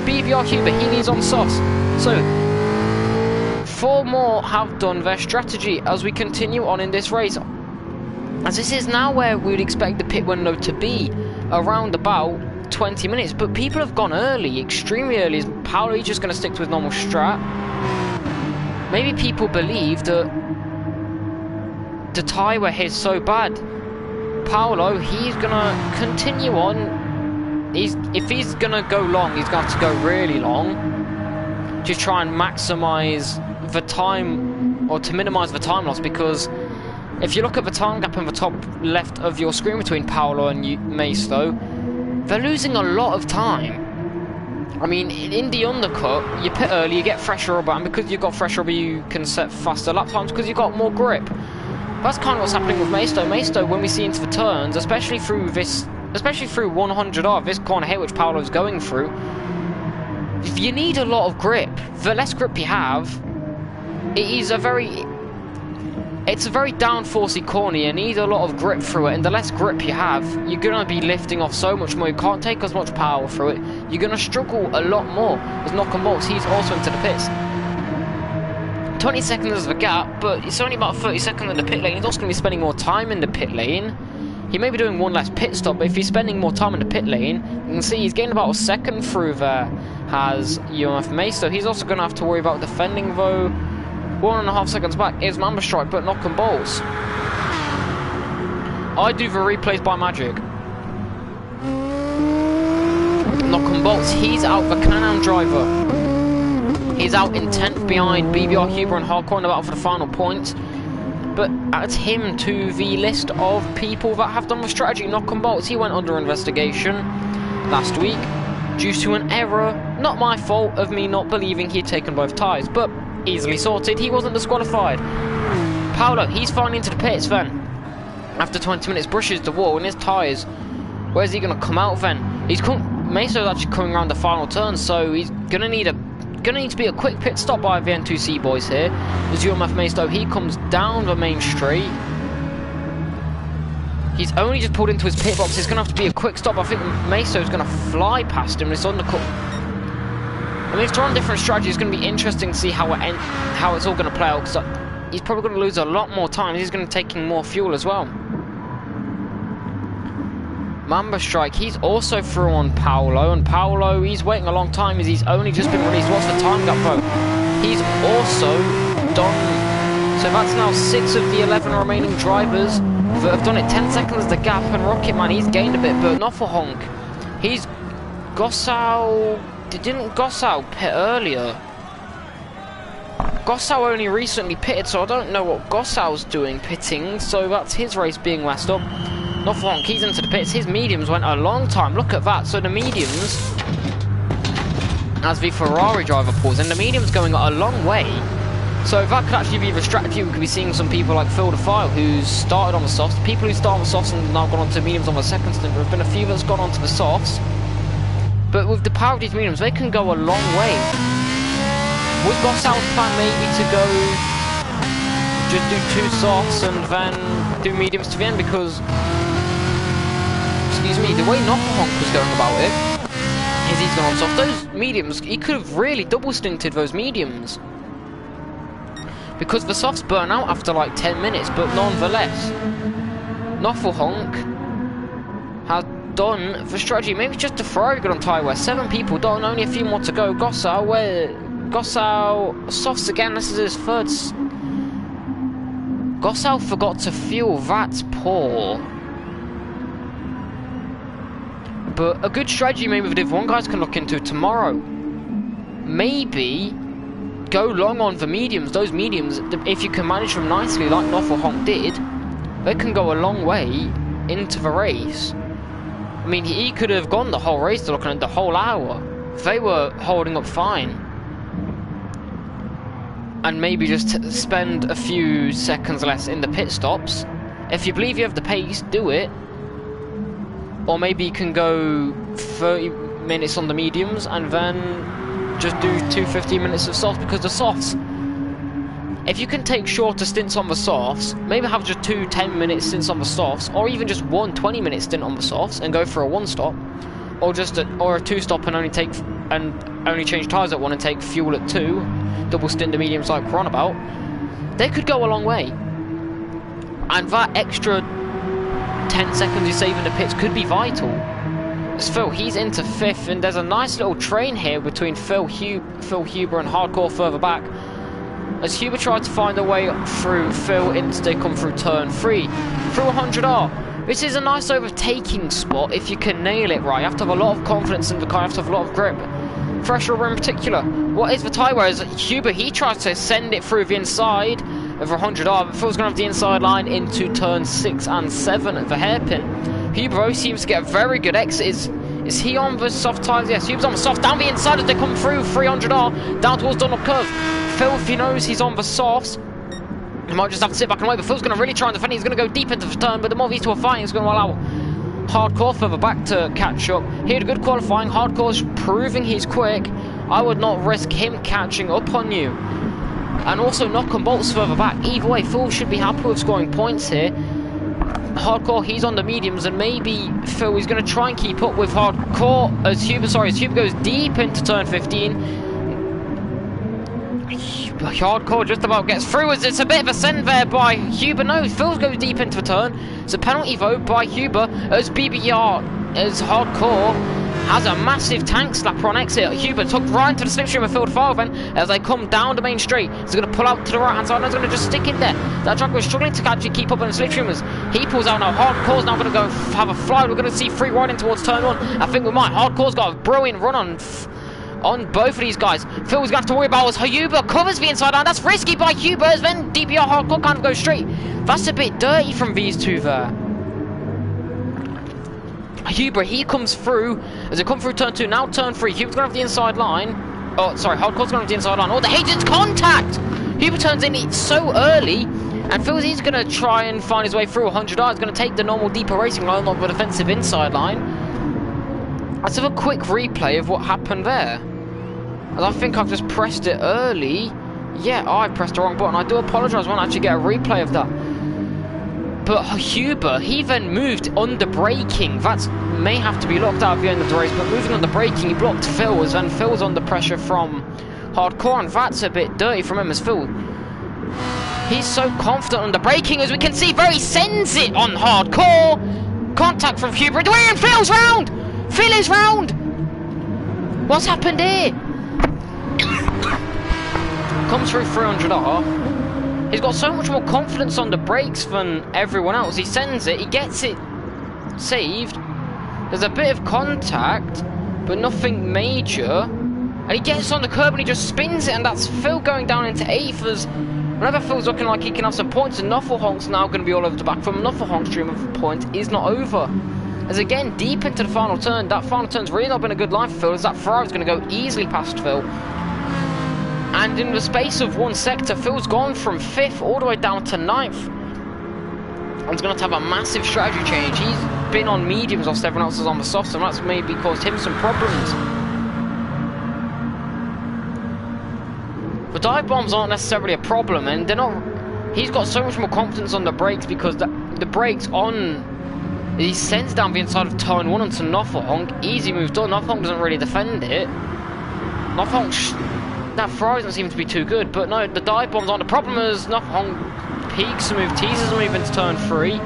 BBR Huber, he leads on softs. So, 4 more have done their strategy as we continue on in this race. As this is now where we would expect the pit window to be, around about 20 minutes. But people have gone early, extremely early. Is Paolo just going to stick to his normal strat? Maybe people believe that the tyre wear here is so bad. Paolo, he's gonna continue on. If he's gonna go long, he's gonna have to go really long to try and maximise the time, or to minimise the time loss, because if you look at the time gap in the top left of your screen between Paolo and Maisto, they're losing a lot of time. I mean, in the undercut, you pit early, you get fresher rubber, and because you've got fresher rubber, you can set faster lap times because you've got more grip. That's kind of what's happening with Maisto. Maisto, when we see into the turns, especially through 100R, this corner here, which Paolo's going through, you need a lot of grip. The less grip you have, it's a very downforcey corner. You need a lot of grip through it, and the less grip you have, you're going to be lifting off so much more. You can't take as much power through it. You're going to struggle a lot more. As Knock and Bolts, he's also into the pits. 20 seconds is the gap, but it's only about 30 seconds in the pit lane. He's also going to be spending more time in the pit lane. He may be doing one less pit stop, but if he's spending more time in the pit lane, you can see he's getting about a second through there, has UMF Maisto. He's also going to have to worry about defending, though. 1.5 seconds back is Mamba Strike, but Knock and Bolts. I do the replays by magic. Knock and Bolts, he's out the Can-Am driver. He's out in 10th behind BBR, Huber and Hardcore in the battle for the final points. But adds him to the list of people that have done the strategy. Knock and Bolts, he went under investigation last week due to an error, not my fault, of me not believing he'd taken both tyres, but easily sorted. He wasn't disqualified. Paolo, he's finally into the pits then. After 20 minutes, brushes the wall in his tyres. Where's he going to come out then? Maisto's actually coming around the final turn, so he's going to need to be a quick pit stop by the N2C boys here. As UMF Maisto, he comes down the main straight. He's only just pulled into his pit box. It's going to have to be a quick stop. I think Maisto's going to fly past him. This undercut. I mean, if they're on different strategies, it's going to be interesting to see how it's all going to play out, because he's probably going to lose a lot more time. He's going to be taking more fuel as well. Mamba Strike, he's also through on Paolo, and Paolo, he's waiting a long time as he's only just been released. What's the time gap though? He's also done, so that's now 6 of the 11 remaining drivers that have done it. 10 seconds the gap, and Rocket Man, he's gained a bit, but not for Honk. He's Gossau, didn't Gossau pit earlier? Gossau only recently pitted, so I don't know what Gossau's doing pitting, so that's his race being messed up. Not for long, he's into the pits. His mediums went a long time. Look at that. So the mediums, as the Ferrari driver pulls in, the mediums going a long way. So if that could actually be the strategy, we could be seeing some people like Phil DeFile, who's started on the softs. People who started on the softs and now gone on to mediums on the second stint. There have been a few that's gone on to the softs. But with the power of these mediums, they can go a long way. Was Gossau's plan maybe to go just do 2 softs and then do mediums to the end? Because, excuse me, the way Knock-Honk was going about it is he's gone on soft. Those mediums, he could have really double stinted those mediums, because the softs burn out after like 10 minutes, but nonetheless, Knock-Honk has done the strategy. Maybe just a Ferrari got on tyre wear. 7 people done, only a few more to go. Gossau, softs again, this is his third. Gossau forgot to fuel, that's poor. But a good strategy maybe the Div 1 guys can look into tomorrow. Maybe go long on the mediums. Those mediums, if you can manage them nicely like Knock-Honk did, they can go a long way into the race. I mean, he could have gone the whole race, looking at the whole hour. They were holding up fine. And maybe just spend a few seconds less in the pit stops. If you believe you have the pace, do it. Or maybe you can go 30 minutes on the mediums and then just do 15 minutes of softs, because the softs, if you can take shorter stints on the softs, maybe have just 2 10-minute stints on the softs, or even just 1 20-minute stint on the softs and go for a 1-stop, or just a 2-stop and only change tyres at 1 and take fuel at 2, double stint the mediums like we're on about. They could go a long way, and that extra 10 seconds you save in the pits could be vital. As Phil, he's into 5th, and there's a nice little train here between Phil Huber and Hardcore further back. as Huber tried to find a way through Phil into they come through turn 3, through 100R. This is a nice overtaking spot if you can nail it right. You have to have a lot of confidence in the car, you have to have a lot of grip. Fresh rubber in particular. What is the tyre? Whereas Huber, he tries to send it through the inside of 100R, but Phil's going to have the inside line into turn 6 and 7 at the hairpin. Huber seems to get a very good exit. Is he on the soft tyres? Yes, Huber's on the soft. Down the inside as they come through 300R, down towards Donald Curve. Phil, if he knows he's on the softs, he might just have to sit back and wait, but Phil's going to really try and defend. He's going to go deep into the turn, but the more these two are fighting, it's going to allow Hardcore further back to catch up. He had a good qualifying. Hardcore's proving he's quick. I would not risk him catching up on you. And also knock and bolts further back. Either way, Phil should be happy with scoring points here. Hardcore, he's on the mediums, and maybe Phil is going to try and keep up with Hardcore as Huber goes deep into turn 15. Hardcore just about gets through as it's a bit of a send there by Huber. No, Phil goes deep into the turn. It's a penalty vote by Huber as Hardcore has a massive tank slapper on exit. Huber took right into the slipstream of field 5 then as they come down the main straight. He's going to pull out to the right hand side and he's going to just stick in there. That track was struggling to actually keep up on the slipstreamers. He pulls out now. Hardcore's now going to go have a fly. We're going to see 3 riding towards turn 1. I think we might. Hardcore's got a brilliant run on both of these guys. Phil's going to have to worry about was Huber covers the inside line. That's risky by Huber as then DPR Hardcore kind of goes straight. That's a bit dirty from these two there. Huber, he comes through as they come through turn 2, now turn 3. Huber's going to have the inside line. Oh, sorry, Hardcore's going to have the inside line. Oh, the hated contact! Huber turns in so early, and Phil's he's going to try and find his way through 100R. He's going to take the normal deeper racing line, not the defensive inside line. Let's have a quick replay of what happened there. As I think I've just pressed it early. Yeah, I pressed the wrong button. I do apologise, I won't actually get a replay of that. But Huber, he then moved under braking. That may have to be locked out at the end of the race, but moving under braking, he blocked Phil, as then Phil's under pressure from Hardcore, and that's a bit dirty from him as Phil. He's so confident under braking, as we can see, very sends it on Hardcore. Contact from Huber, and Phil's round! Phil is round! What's happened here? Comes through 300R. He's got so much more confidence on the brakes than everyone else. He sends it, he gets it saved. There's a bit of contact, but nothing major. And he gets on the curb and he just spins it, and that's Phil going down into 8th as whenever Phil's looking like he can have some points, and Nufflehonk's now going to be all over the back from Nufflehonk's stream of points is not over. As again, deep into the final turn, that final turn's really not been a good line for Phil, as that Ferrari's going to go easily past Phil. And in the space of one sector, Phil's gone from 5th all the way down to 9th. And he's going to have a massive strategy change. He's been on mediums whilst everyone else is on the softs, and that's maybe caused him some problems. The dive bombs aren't necessarily a problem, and they're not. He's got so much more confidence on the brakes because the brakes on. He sends down the inside of turn 1 onto Nufflehonk. Easy move done. Nufflehonk doesn't really defend it. That Ferrari doesn't seem to be too good, but no, the dive bombs aren't the problem as Nufflehonk peaks a move, teases a move into turn 3.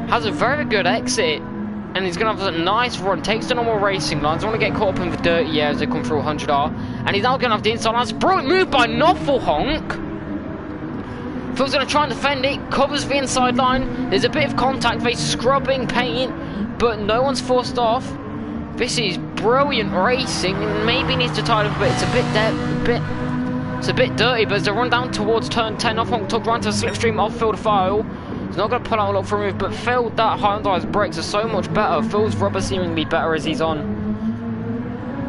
Has a very good exit, and he's going to have a nice run. Takes the normal racing lines. I want to get caught up in the dirty air as they come through 100R. And he's now going to have the inside lines. Brilliant move by Nufflehonk. Phil's going to try and defend it, covers the inside line. There's a bit of contact, they're scrubbing paint, but no one's forced off. This is brilliant racing, and maybe needs to tie it up a bit. It's a bit dirty, but as they run down towards turn 10, Nufflehonk took right to the slipstream off Phil to file. He's not going to pull out a lot for a move, but Phil, that Hyundai's brakes are so much better. Phil's rubber seemingly better as he's on.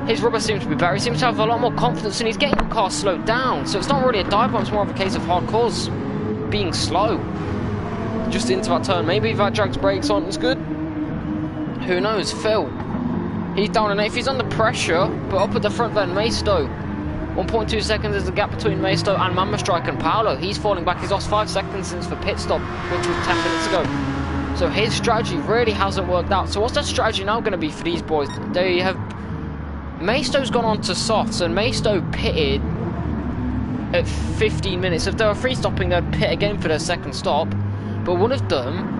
His rubber seems to be better. He seems to have a lot more confidence, and he's getting the car slowed down. So it's not really a dive bomb, it's more of a case of Hardcore's being slow. Just into that turn. Maybe if that drags brakes on, it's good. Who knows? Phil. He's down in 8th. He's under pressure, but up at the front then, Maisto. 1.2 seconds is the gap between Maisto and Mamba Strike and Paolo. He's falling back. He's lost 5 seconds since the pit stop, which was 10 minutes ago. So his strategy really hasn't worked out. So what's that strategy now going to be for these boys? They have... Maisto's gone on to softs, and Maisto pitted at 15 minutes. If they were free stopping, they'd pit again for their second stop. But one of them...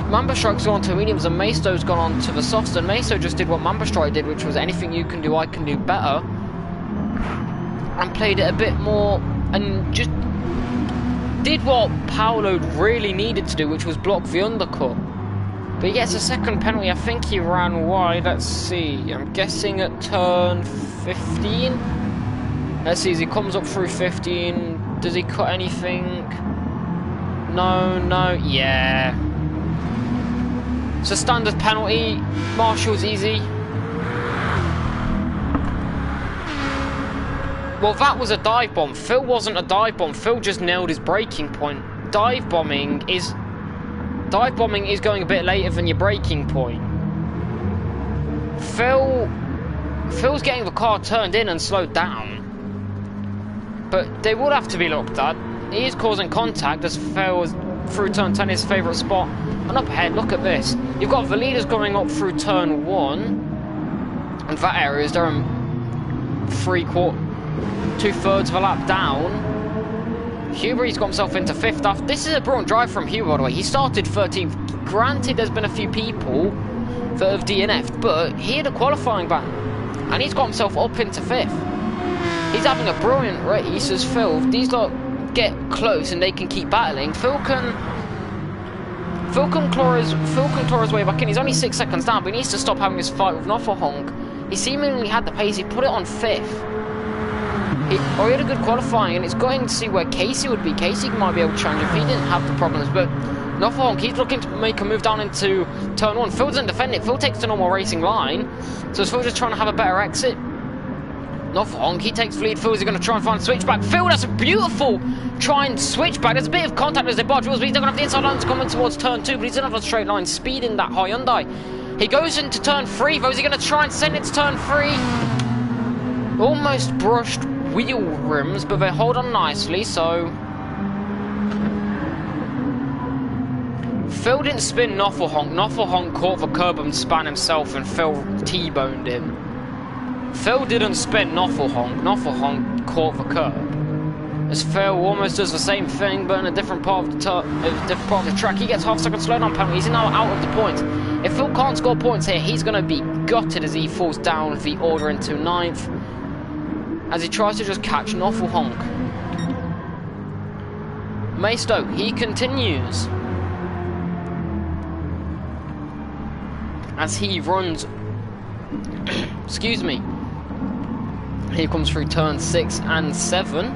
Mamba Strike's gone on to mediums and Maisto's gone on to the softs, and Maisto just did what Mamba Strike did, which was anything you can do, I can do better. And played it a bit more and just did what Paolo really needed to do, which was block the undercut. But he gets a second penalty. I think he ran wide. Let's see. I'm guessing at turn 15. Let's see as he comes up through 15. Does he cut anything? No, no, yeah. It's a standard penalty. Marshall's easy. Well, that was a dive bomb. Phil wasn't a dive bomb. Phil just nailed his breaking point. Dive bombing is going a bit later than your breaking point. Phil's getting the car turned in and slowed down. But they would have to be looked at. He is causing contact as Phil was through turn 10, his favourite spot. And up ahead, look at this. You've got the leaders going up through turn 1. And that area is there 2/3 of a lap down. Huber, he's got himself into 5th. This is a brilliant drive from Huber, by the way. He started 13th. Granted, there's been a few people that have DNF'd, but he had a qualifying ban. And he's got himself up into 5th. He's having a brilliant race as Phil. These lot get close and they can keep battling. Phil can claw his way back in. He's only 6 seconds down, but he needs to stop having this fight with Noffelhonk. He seemingly had the pace. He put it on 5th. He had a good qualifying, and it's going to see where Casey would be. Casey might be able to challenge if he didn't have the problems, but Noffelhonk, he's looking to make a move down into turn 1. Phil doesn't defend it. Phil takes the normal racing line, so Phil just trying to have a better exit. Noffelhonk, he takes the lead. Phil's going to try and find a switchback. Phil, that's a beautiful try and switchback. There's a bit of contact as they barge wheels, but he's not going to have the inside line to come in towards turn 2, but he's going to have a straight line speed in that Hyundai. He goes into turn 3, though. Is he going to try and send it to turn 3? Almost brushed wheel rims, but they hold on nicely, so Phil didn't spin Noffelhonk. Noffelhonk caught the curb and span himself, and Phil T-boned him. Phil didn't spin Noffelhonk. Noffelhonk caught the curb. As Phil almost does the same thing, but in a different part of the track. He gets half-second slowdown penalty. He's now out of the points. If Phil can't score points here, he's going to be gutted as he falls down the order into 9th. As he tries to just catch Noffelhonk. Maisto, he continues. As he runs, excuse me, he comes through turn 6 and 7.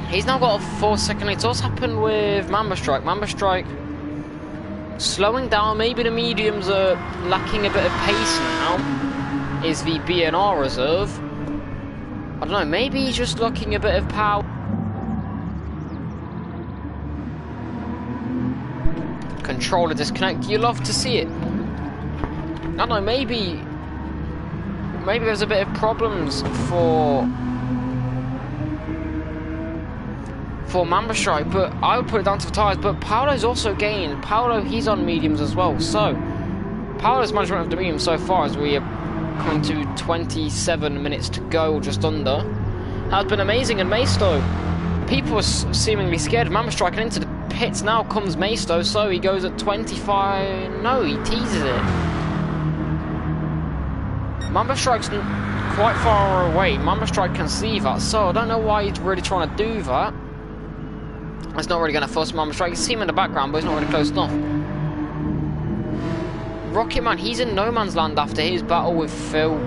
He's now got a 4-second lead. So what's happened with Mamba Strike? Mamba Strike slowing down. Maybe the mediums are lacking a bit of pace now. Is the BNR reserve. I don't know, maybe he's just looking a bit of power. Controller disconnect, you love to see it. I don't know, maybe there's a bit of problems for Mamba Strike, but I would put it down to the tyres. But Paolo's also gained. Paolo, he's on mediums as well, so Paolo's management of the mediums so far as we are coming to 27 minutes to go, or just under, has been amazing. And Maisto, people are seemingly scared of Mamba Strike, and into the pits now comes Maisto, so he goes at 25. No, he teases it. Mamba Strike's quite far away. Mamba Strike can see that, so I don't know why he's really trying to do that. It's not really going to force Mamba Strike. You see him in the background, but he's not really close enough. Rocketman, he's in no man's land after his battle with Phil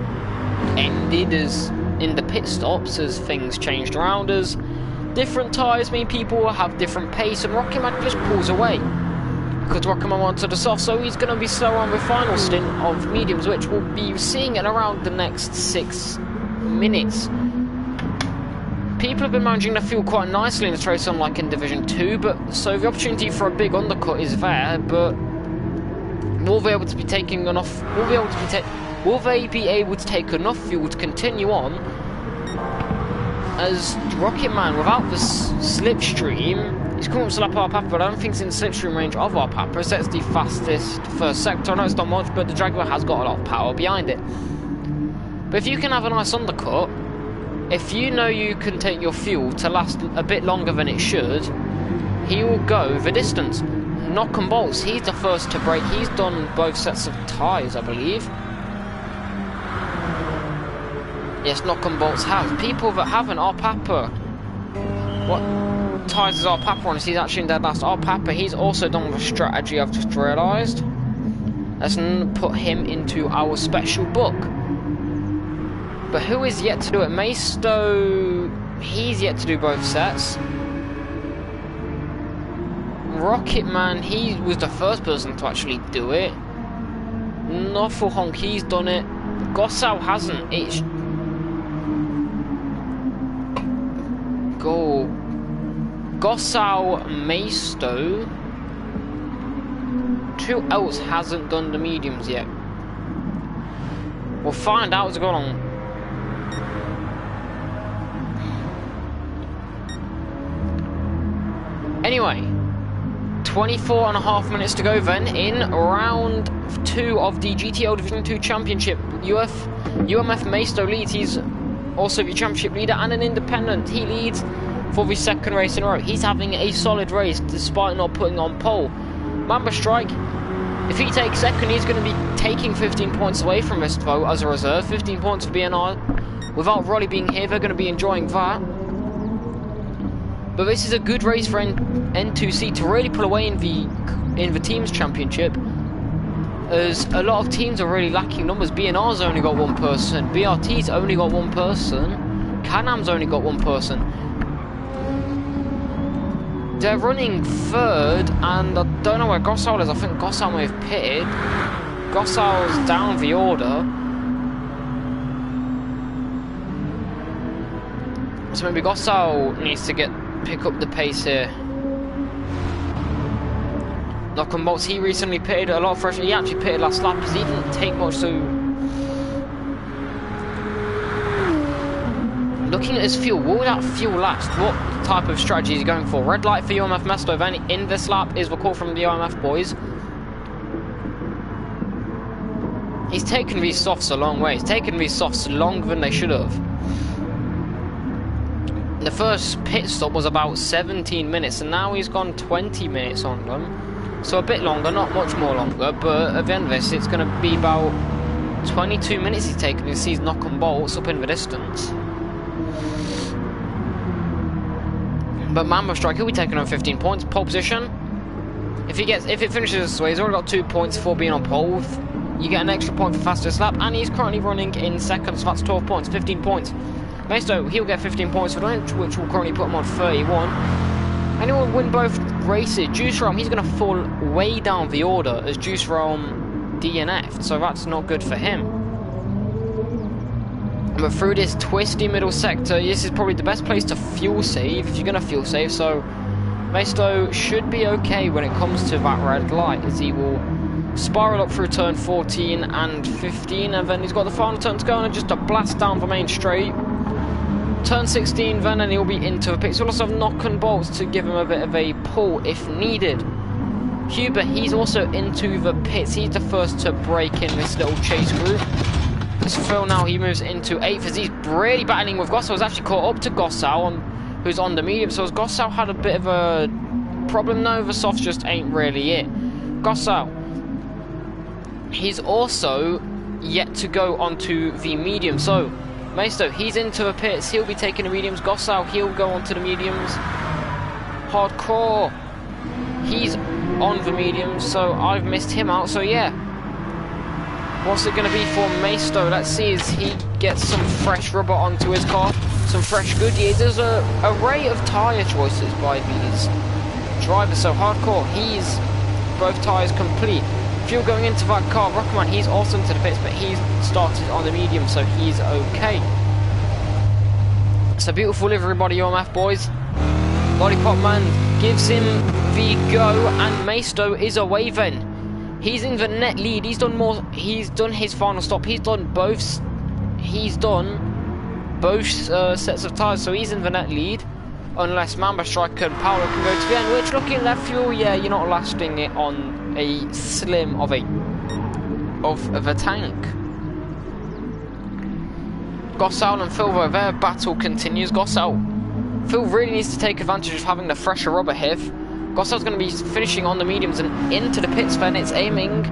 ended as in the pit stops, as things changed around us. Different tyres mean people will have different pace, and Rocketman just pulls away because Rocketman wanted the soft, so he's going to be slower on the final stint of mediums, which we'll be seeing in around the next 6 minutes. People have been managing to fuel quite nicely in this race, unlike in Division 2, but so the opportunity for a big undercut is there, but will they be able to be taking enough? Will they be able to take enough fuel to continue on? As Rocketman, without the slipstream, he's coming up to lap our Papa, but I don't think it's in the slipstream range of our Papa. So that's the fastest first sector. I know it's not much, but the Jaguar has got a lot of power behind it. But if you can have a nice undercut, if you know you can take your fuel to last a bit longer than it should, he will go the distance. Knock and bolts, he's the first to break. He's done both sets of tyres, I believe. Yes, knock and bolts have. People that haven't, our Papa. What ties is our Papa on? He's actually in dead last. Our Papa, he's also done with a strategy, I've just realised. Let's put him into our special book. But who is yet to do it? Maisto, he's yet to do both sets. Rocket Man, he was the first person to actually do it. Nuffle Honk, he's done it. Gossau hasn't. It's go Gossau, Maisto. Who else hasn't done the mediums yet? We'll find out what's going on. Anyway, 24.5 minutes to go then in round 2 of the GTEL Division 2 Championship. UMF Maisto leads. He's also the championship leader and an independent. He leads for the second race in a row. He's having a solid race despite not putting on pole. Mamba Strike, if he takes second, he's going to be taking 15 points away from us though as a reserve. 15 points for BNR. Without Rolly being here, they're going to be enjoying that. But this is a good race for N2C to really pull away in the teams championship, as a lot of teams are really lacking numbers. BNR's only got one person, BRT's only got one person, Can-Am's only got one person. They're running third, and I don't know where Gossau is. I think Gossau may have pitted. Gossau's down the order. So maybe Gossau needs to pick up the pace here. Knock and bolts, he recently pitted a lot of pressure. He actually pitted last lap because he didn't take much to. Looking at his fuel, will that fuel last? What type of strategy is he going for? Red light for UMF Maisto then in this lap is the call from the UMF boys. He's taken these softs a long way. He's taken these softs longer than they should have. The first pit stop was about 17 minutes and now he's gone 20 minutes on them. So a bit longer, not much more longer, but at the end of this it's going to be about 22 minutes he's taken to see his knock and bolts up in the distance. But Mamba Strike, he'll be taking on 15 points, pole position. If it finishes this way, he's already got 2 points for being on pole. You get an extra point for fastest lap, and he's currently running in second, so that's 12 points, 15 points. Maisto, he'll get 15 points for lunch, which will currently put him on 31. And he will win both races. Juice Realm, he's going to fall way down the order as Juice Realm DNF'd, so that's not good for him. But through this twisty middle sector, this is probably the best place to fuel save if you're going to fuel save, so Maisto should be okay when it comes to that red light, as he will spiral up through turn 14 and 15, and then he's got the final turn to go and just a blast down the main straight. Turn 16 then, and he'll be into the pits. He'll also have knock and bolts to give him a bit of a pull if needed. Huber, he's also into the pits. He's the first to break in this little chase group. As Phil now, he moves into 8th as he's really battling with Gossau. He's actually caught up to Gossau, who's on the medium. So as Gossau had a bit of a problem, no, the softs just ain't really it. Gossau, he's also yet to go onto the medium. So Maisto, he's into the pits, he'll be taking the mediums. Gossau, he'll go onto the mediums. Hardcore, he's on the mediums, so I've missed him out, so yeah. What's it going to be for Maisto? Let's see as he gets some fresh rubber onto his car, some fresh Goodyear. There's an array of tyre choices by these drivers, so Hardcore, he's both tyres complete. Fuel going into that car. Rockman, he's also into the pits, but he's started on the medium, so he's okay. It's a beautiful livery body, UMF boys. Lollipop Man gives him the go, and Maisto is away then. He's in the net lead. He's done more. He's done his final stop. He's done both sets of tyres, so he's in the net lead. Unless Mamba Strike and Paolo can go to the end, which looking left fuel, yeah, you're not lasting it on a slim of a tank. Gossau and Phil, though, their battle continues. Gossau, Phil really needs to take advantage of having the fresher rubber here. Gossau's going to be finishing on the mediums and into the pits then. It's aiming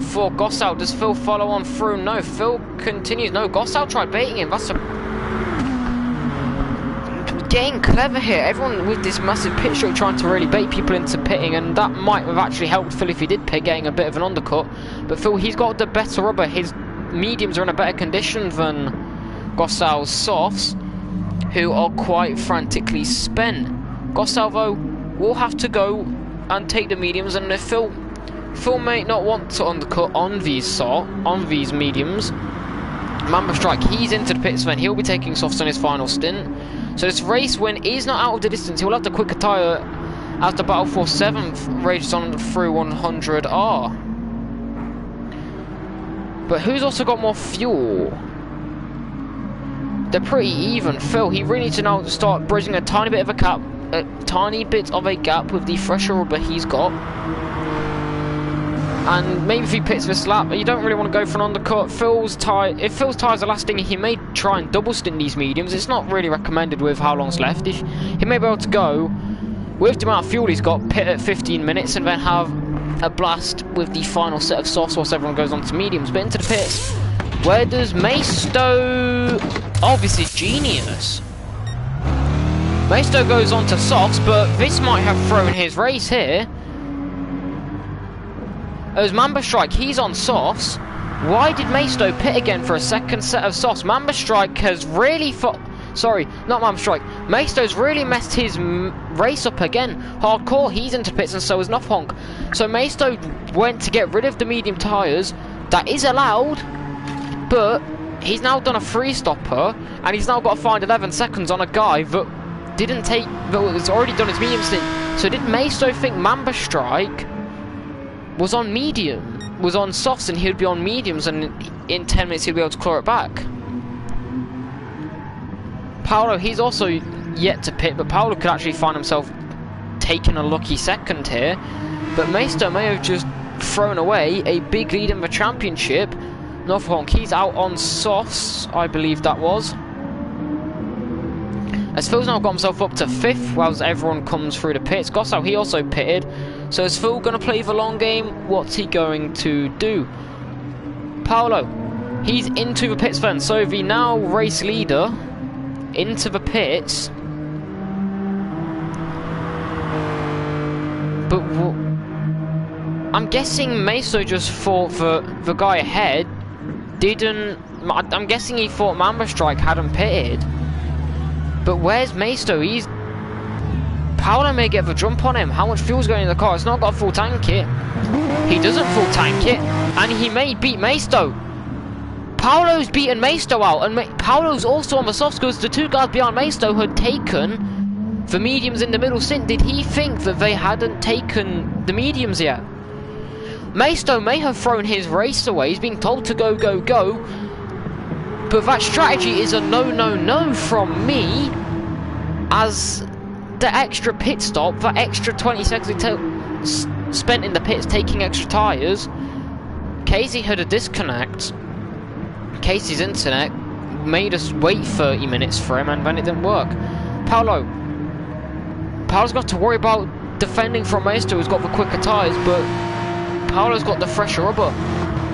for Gossau. Does Phil follow on through? No, Phil continues. No, Gossau tried baiting him. That's a... Getting clever here. Everyone with this massive pit straight trying to really bait people into pitting, and that might have actually helped Phil if he did pit, getting a bit of an undercut. But Phil, he's got the better rubber. His mediums are in a better condition than Gossau's softs, who are quite frantically spent. Gossau, though, will have to go and take the mediums, and if Phil may not want to undercut on these mediums, Mamba Strike, he's into the pits, then he'll be taking softs on his final stint. So this race win is not out of the distance. He'll have the quicker tyre as the battle for 7th races on through 100R. But who's also got more fuel? They're pretty even. Phil, he really needs to now start bridging a tiny bit of a gap with the fresher rubber he's got. And maybe if he pits this lap, you don't really want to go for an undercut. If Phil's tyres are lasting, he may try and double stint these mediums. It's not really recommended with how long's left. He may be able to go with the amount of fuel he's got, pit at 15 minutes, and then have a blast with the final set of softs whilst everyone goes on to mediums. But into the pits, where does Maisto... Oh, this is genius. Maisto goes on to softs, but this might have thrown his race here. As Mamba Strike, he's on softs. Why did Maisto pit again for a second set of softs? Mamba Strike has really... Sorry, not Mamba Strike. Maisto's really messed his race up again. Hardcore, he's into pits, and so is Nophonk. So Maisto went to get rid of the medium tyres. That is allowed, but he's now done a free stopper, and he's now got to find 11 seconds on a guy that has already done his medium stint. So did Maisto think Mamba Strike was on softs and he would be on mediums, and in 10 minutes he'll be able to claw it back? Paolo, he's also yet to pit, but Paolo could actually find himself taking a lucky second here. But Maisto may have just thrown away a big lead in the championship. Nophonk, he's out on softs, I believe that was. As Phil's now got himself up to 5th whilst everyone comes through the pits. Gossau, he also pitted. So is Phil going to play the long game? What's he going to do? Paolo, he's into the pits then. So the now race leader into the pits. But I'm guessing Maisto just thought the guy ahead didn't... I'm guessing he thought Mamba Strike hadn't pitted. But where's Maisto? Paolo may get the jump on him. How much fuel's going in the car? It's not got a full tank kit. He doesn't full tank it, and he may beat Maisto. Paolo's beaten Maisto out, and Paolo's also on the softs because the two guys behind Maisto had taken the mediums in the middle stint. Did he think that they hadn't taken the mediums yet? Maisto may have thrown his race away. He's been told to go, go, go. But that strategy is a no, no, no from me, as the extra pit stop, that extra 20 seconds spent in the pits taking extra tyres. Casey had a disconnect. Casey's internet made us wait 30 minutes for him, and then it didn't work. Paolo's got to worry about defending from Maisto, who's got the quicker tyres, but Paolo's got the fresher rubber.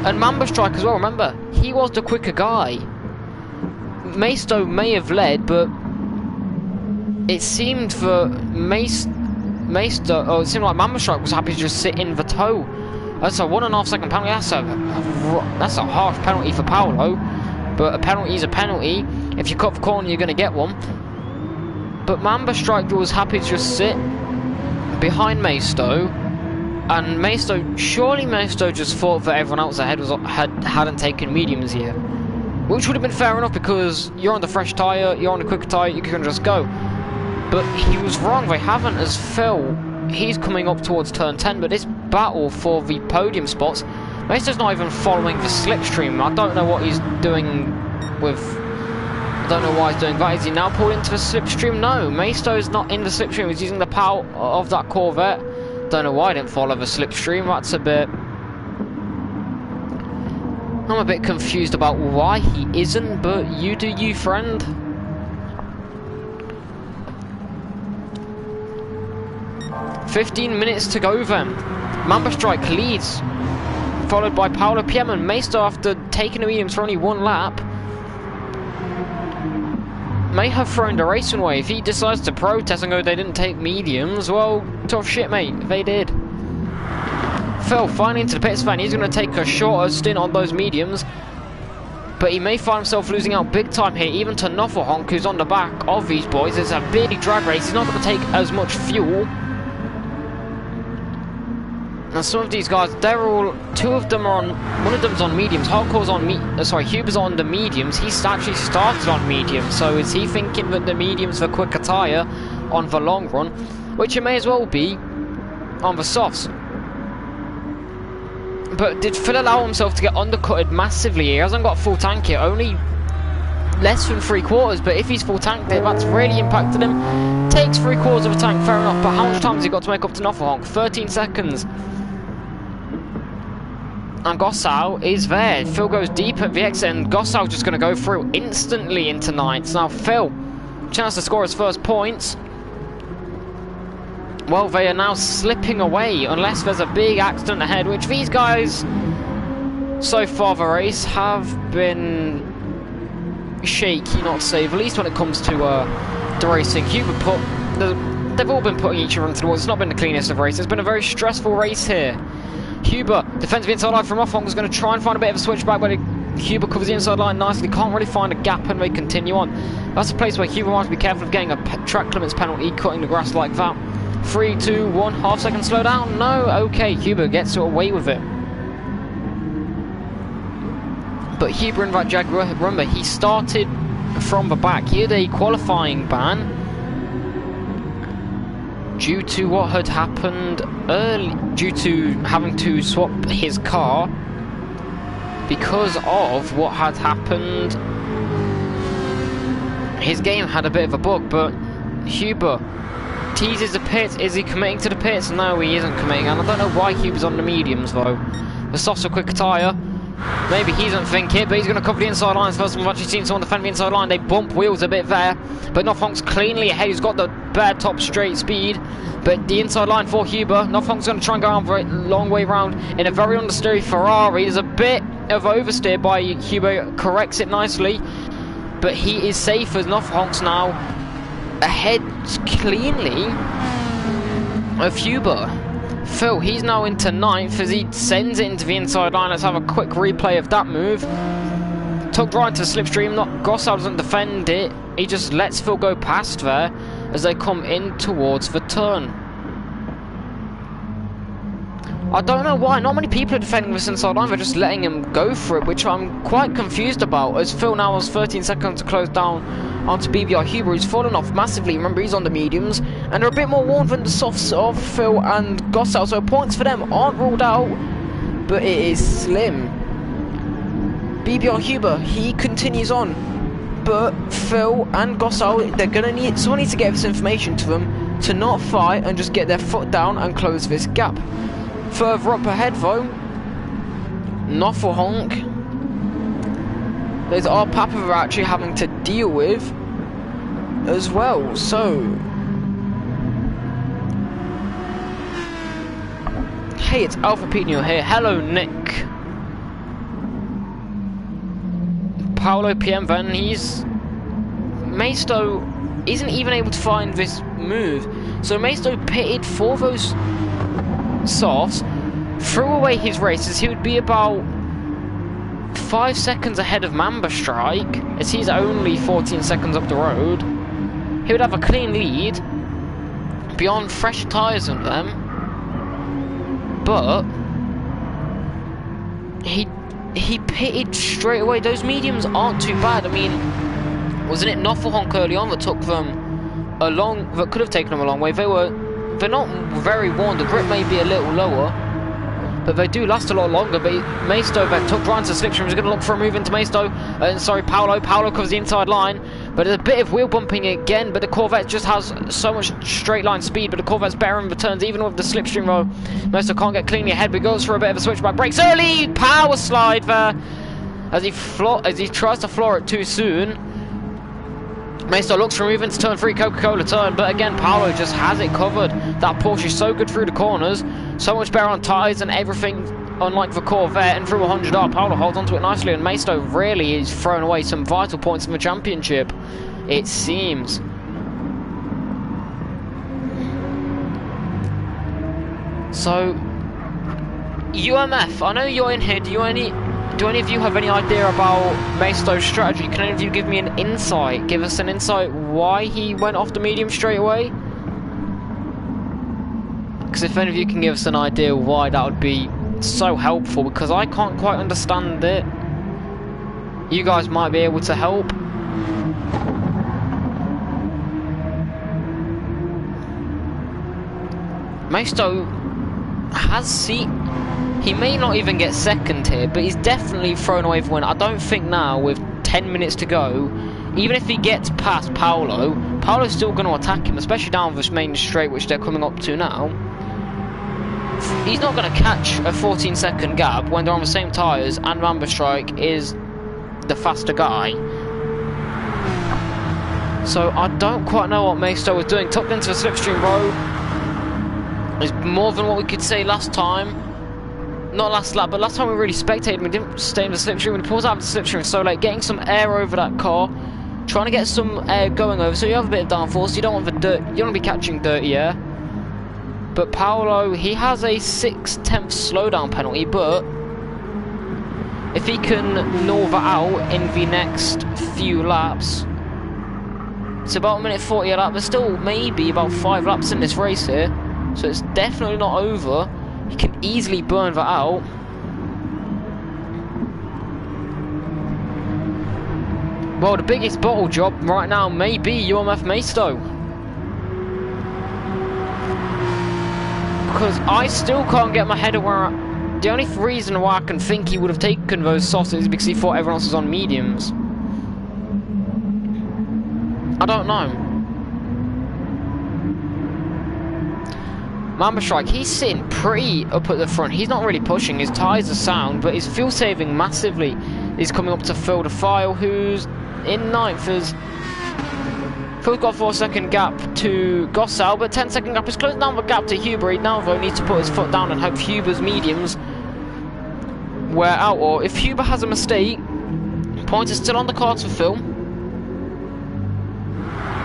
And Mamba Strike as well, remember, he was the quicker guy. Maisto may have led, but it seemed that it seemed like Mamba Strike was happy to just sit in the tow. That's a 1.5 second penalty. That's a harsh penalty for Paolo, but a penalty is a penalty. If you cut the corner, you're going to get one. But Mamba Strike was happy to just sit behind Maisto, and surely Maisto just thought that everyone else ahead hadn't taken mediums yet. Which would have been fair enough, because you're on the fresh tyre, you're on the quicker tyre, you can just go. But he was wrong, they haven't, as Phil, he's coming up towards turn 10, but this battle for the podium spots, Maisto's not even following the slipstream. I don't know what he's doing with... I don't know why he's doing that. Is he now pulled into the slipstream? No, Maisto's not in the slipstream, he's using the power of that Corvette. Don't know why I didn't follow the slipstream, that's a bit... I'm a bit confused about why he isn't, but you do you, friend. ...15 minutes to go then. Mamba Strike leads followed by Paolo PM and Maisto after taking the mediums for only one lap. May have thrown the race away. If he decides to protest and go they didn't take mediums, well, tough shit, mate. They did. Phil finally into the pits van. He's going to take a shorter stint on those mediums, but he may find himself losing out big time here, even to Noffelhonk, who's on the back of these boys. It's a big drag race. He's not going to take as much fuel. And some of these guys, they're all, two of them are on, one of them's on mediums, Hardcore's on Huber's on the mediums. He's actually started on mediums, so is he thinking that the mediums are quicker tyre on the long run, which it may as well be on the softs. But did Phil allow himself to get undercutted massively? He hasn't got full tank here, only less than 3/4, but if he's full tank there, that's really impacted him. Takes 3/4 of a tank, fair enough, but how much time has he got to make up to Noffelhonk? 13 seconds. And Gossau is there. Phil goes deep at the exit, and Gossau's just going to go through instantly into ninth. Now Phil, chance to score his first points. Well, they are now slipping away, unless there's a big accident ahead, which these guys, so far the race, have been shaky, not to say the least, when it comes to the racing. They've all been putting each other into the wall. It's not been the cleanest of races. It's been a very stressful race here. Huber defends the inside line from Noffelhonk. Is going to try and find a bit of a switchback, but Huber covers the inside line nicely. Can't really find a gap, and they continue on. That's a place where Huber wants to be careful of getting a track limits penalty, cutting the grass like that. 3, 2, 1, half second slow down. No, okay, Huber gets away with it. But Huber in that Jaguar, remember, he started from the back. He had a qualifying ban due to what had happened early, due to having to swap his car because of what had happened. His game had a bit of a bug, but Huber teases the pits. Is he committing to the pits? No, he isn't committing, and I don't know why Huber's on the mediums though. The softs are quicker tyre. Maybe he doesn't think it, but he's going to cover the inside lines. First time I've actually seen someone defend the inside line. They bump wheels a bit there, but Noffelhonk's cleanly ahead. He's got the bad top straight speed, but the inside line for Huber. Noffelhonk's going to try and go around for a long way round in a very understeery Ferrari. There's a bit of oversteer by Huber, corrects it nicely, but he is safe as Noffelhonk's now ahead cleanly of Huber. Phil, he's now into 9th as he sends it into the inside line. Let's have a quick replay of that move. Tugged right into the slipstream. Gossau doesn't defend it. He just lets Phil go past there as they come in towards the turn. I don't know why. Not many people are defending this inside line. They're just letting him go for it, which I'm quite confused about, as Phil now has 13 seconds to close down onto BBR Huber, who's fallen off massively. Remember, he's on the mediums, and they're a bit more worn than the softs of Phil and Gossau, so points for them aren't ruled out, but it is slim. BBR Huber, he continues on, but Phil and Gossau, they're gonna need, someone needs to get this information to them to not fight and just get their foot down and close this gap. Further up ahead though, Noffelhonk, there's our Papa we're actually having to deal with as well, so hey, it's Alpha Pino here. Hello Nick. Paolo PM then, Maisto isn't even able to find this move, so Maisto pitted for those softs, threw away his races. He would be about 5 seconds ahead of Mamba Strike, as he's only 14 seconds up the road. He would have a clean lead beyond fresh tyres on them, but he pitted straight away. Those mediums aren't too bad. I mean, wasn't it Noffelhonk early on that took them along, that could have taken them a long way? They're not very worn. The grip may be a little lower, but they do last a lot longer. But Maisto that took right into slipstream is going to look for a move into Maisto. Sorry, Paolo. Paolo covers the inside line, but there's a bit of wheel bumping again. But the Corvette just has so much straight line speed. But the Corvette's better in returns, even with the slipstream row. Maisto can't get cleanly ahead, but goes for a bit of a switchback. Brakes early, power slide there as he tries to floor it too soon. Maisto looks for moving to turn 3, Coca-Cola turn, but again, Paolo just has it covered. That Porsche is so good through the corners, so much better on tyres and everything unlike the Corvette, and through 100 up, Paolo holds onto it nicely, and Maisto really is throwing away some vital points in the championship, it seems. So, UMF, I know you're in here, do any of you have any idea about Maisto's strategy? Can any of you give me an insight? Give us an insight why he went off the medium straight away? Because if any of you can give us an idea why, that would be so helpful, because I can't quite understand it. You guys might be able to help. Maisto has he may not even get second here, but he's definitely thrown away the win. I don't think now, with 10 minutes to go, even if he gets past Paolo's still going to attack him, especially down this main straight, which they're coming up to now. He's not going to catch a 14-second gap when they're on the same tyres, and Mamba Strike is the faster guy. So I don't quite know what Maisto was doing. Tucked into the slipstream row is more than what we could say last time. Not last lap, but last time we really spectated. We didn't stay in the slipstream. We pulls out of the slipstream so late, getting some air over that car, trying to get some air going over. So you have a bit of downforce. You don't want the dirt. You don't want to be catching dirty air. But Paolo, he has a 6/10 slowdown penalty, but if he can gnaw that out in the next few laps, it's about 1 minute 40 a lap. There's still maybe about 5 laps in this race here, so it's definitely not over. He can easily burn that out. Well, the biggest bottle job right now may be UMF Maisto, because I still can't get my head around. The only reason why I can think he would have taken those softs is because he thought everyone else was on mediums. I don't know. Mamba Strike, he's sitting pretty up at the front. He's not really pushing. His tyres are sound, but he's fuel saving massively. He's coming up to Phil DeFile, who's in 9th. Phil's got a 4-second gap to Gossal, but 10-second gap is closing down the gap to Huber. He now though needs to put his foot down and hope Huber's mediums wear out, or if Huber has a mistake, points are still on the cards for Phil.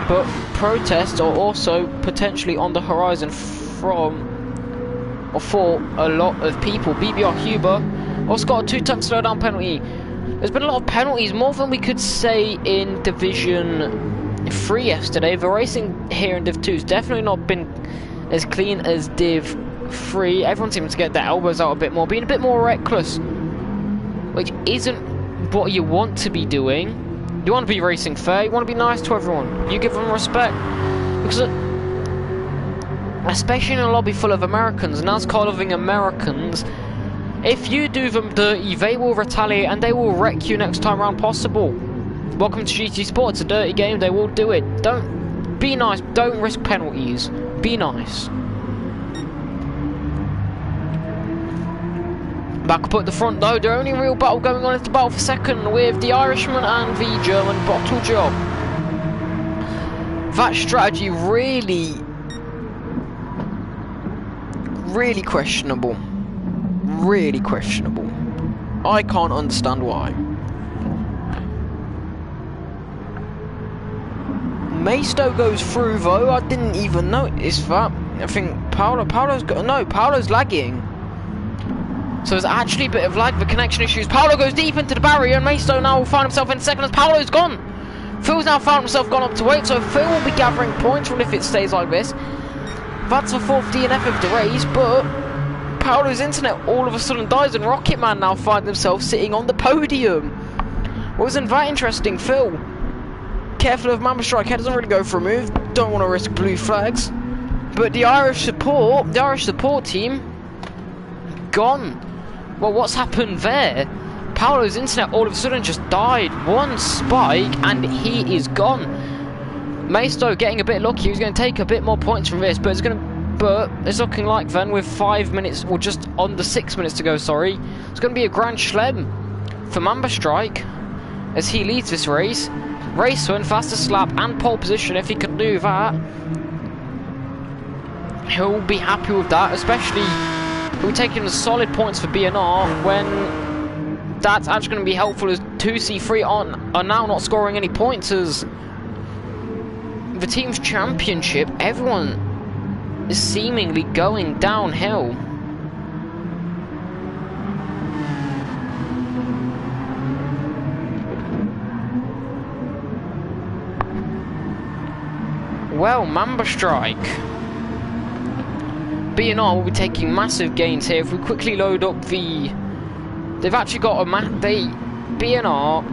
But protests are also potentially on the horizon from, or for, a lot of people. BBR Huber also got a 2-10 slowdown penalty. There's been a lot of penalties, more than we could say in Division 3 yesterday. The racing here in Div 2 has definitely not been as clean as Div 3. Everyone seems to get their elbows out a bit more, being a bit more reckless, which isn't what you want to be doing. You want to be racing fair, you want to be nice to everyone, you give them respect, because especially in a lobby full of Americans, NASCAR-loving Americans, if you do them dirty, they will retaliate and they will wreck you next time around possible. Welcome to GT Sport, it's a dirty game, they will do it. Don't be nice, don't risk penalties, be nice. Back up at the front though, the only real battle going on is the battle for second with the Irishman and the German bottle job. That strategy really questionable. Really questionable. I can't understand why. Maisto goes through though, I didn't even notice that. I think Paolo's lagging. So there's actually a bit of lag, the connection issues. Paolo goes deep into the barrier and Maisto now will find himself in second as Paolo's gone. Phil's now found himself gone up to 8, so Phil will be gathering points from if it stays like this. That's the 4th DNF of the race, but Paolo's internet all of a sudden dies and Rocket Man now finds himself sitting on the podium. Wasn't that interesting, Phil? Careful of Mamba Strike, he doesn't really go for a move, don't want to risk blue flags. But the Irish support team, gone. Well, what's happened there? Paolo's internet all of a sudden just died. One spike and he is gone. Maisto getting a bit lucky. He was going to take a bit more points from this, but it's looking like then with 5 minutes, or just under 6 minutes to go, sorry, it's going to be a grand schlem for Mamba Strike as he leads this race. Race win, fastest lap and pole position. If he could do that, he'll be happy with that, especially We're taking solid points for B&R when that's actually going to be helpful as 2C3 are now not scoring any points as the team's championship, everyone is seemingly going downhill. Well, Mamba Strike. B&R will be taking massive gains here. If we quickly load up the... They've actually got a B&R...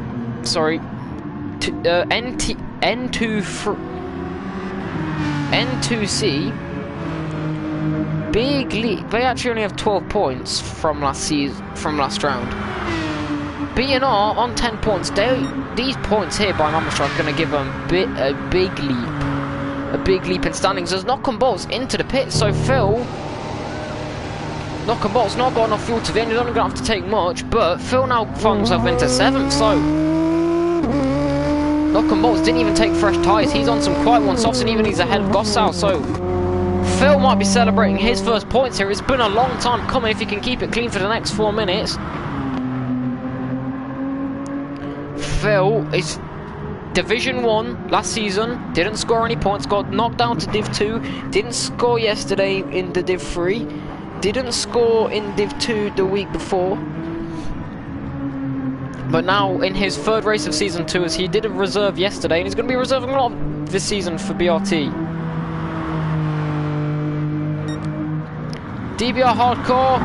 Sorry. N2C... Big lead. They actually only have 12 points from last round. B&R on 10 points. These points here by Mamba Strike are going to give them a big leap. A big leap in standings as Knock and Bolt's into the pit, so Phil... Knock and Bolt's not got enough fuel to the end, he's only going to have to take much, but Phil now found himself into 7th, so... Knock and Bolt's didn't even take fresh tyres, he's on some quite one softs and even he's ahead of Gossau, so... Phil might be celebrating his first points here, it's been a long time coming if he can keep it clean for the next 4 minutes. Phil is... Division 1 last season, didn't score any points, got knocked down to Div 2, didn't score yesterday in the Div 3, didn't score in Div 2 the week before. But now in his 3rd race of Season 2, as he did a reserve yesterday, and he's going to be reserving a lot this season for BRT. DBR Hardcore,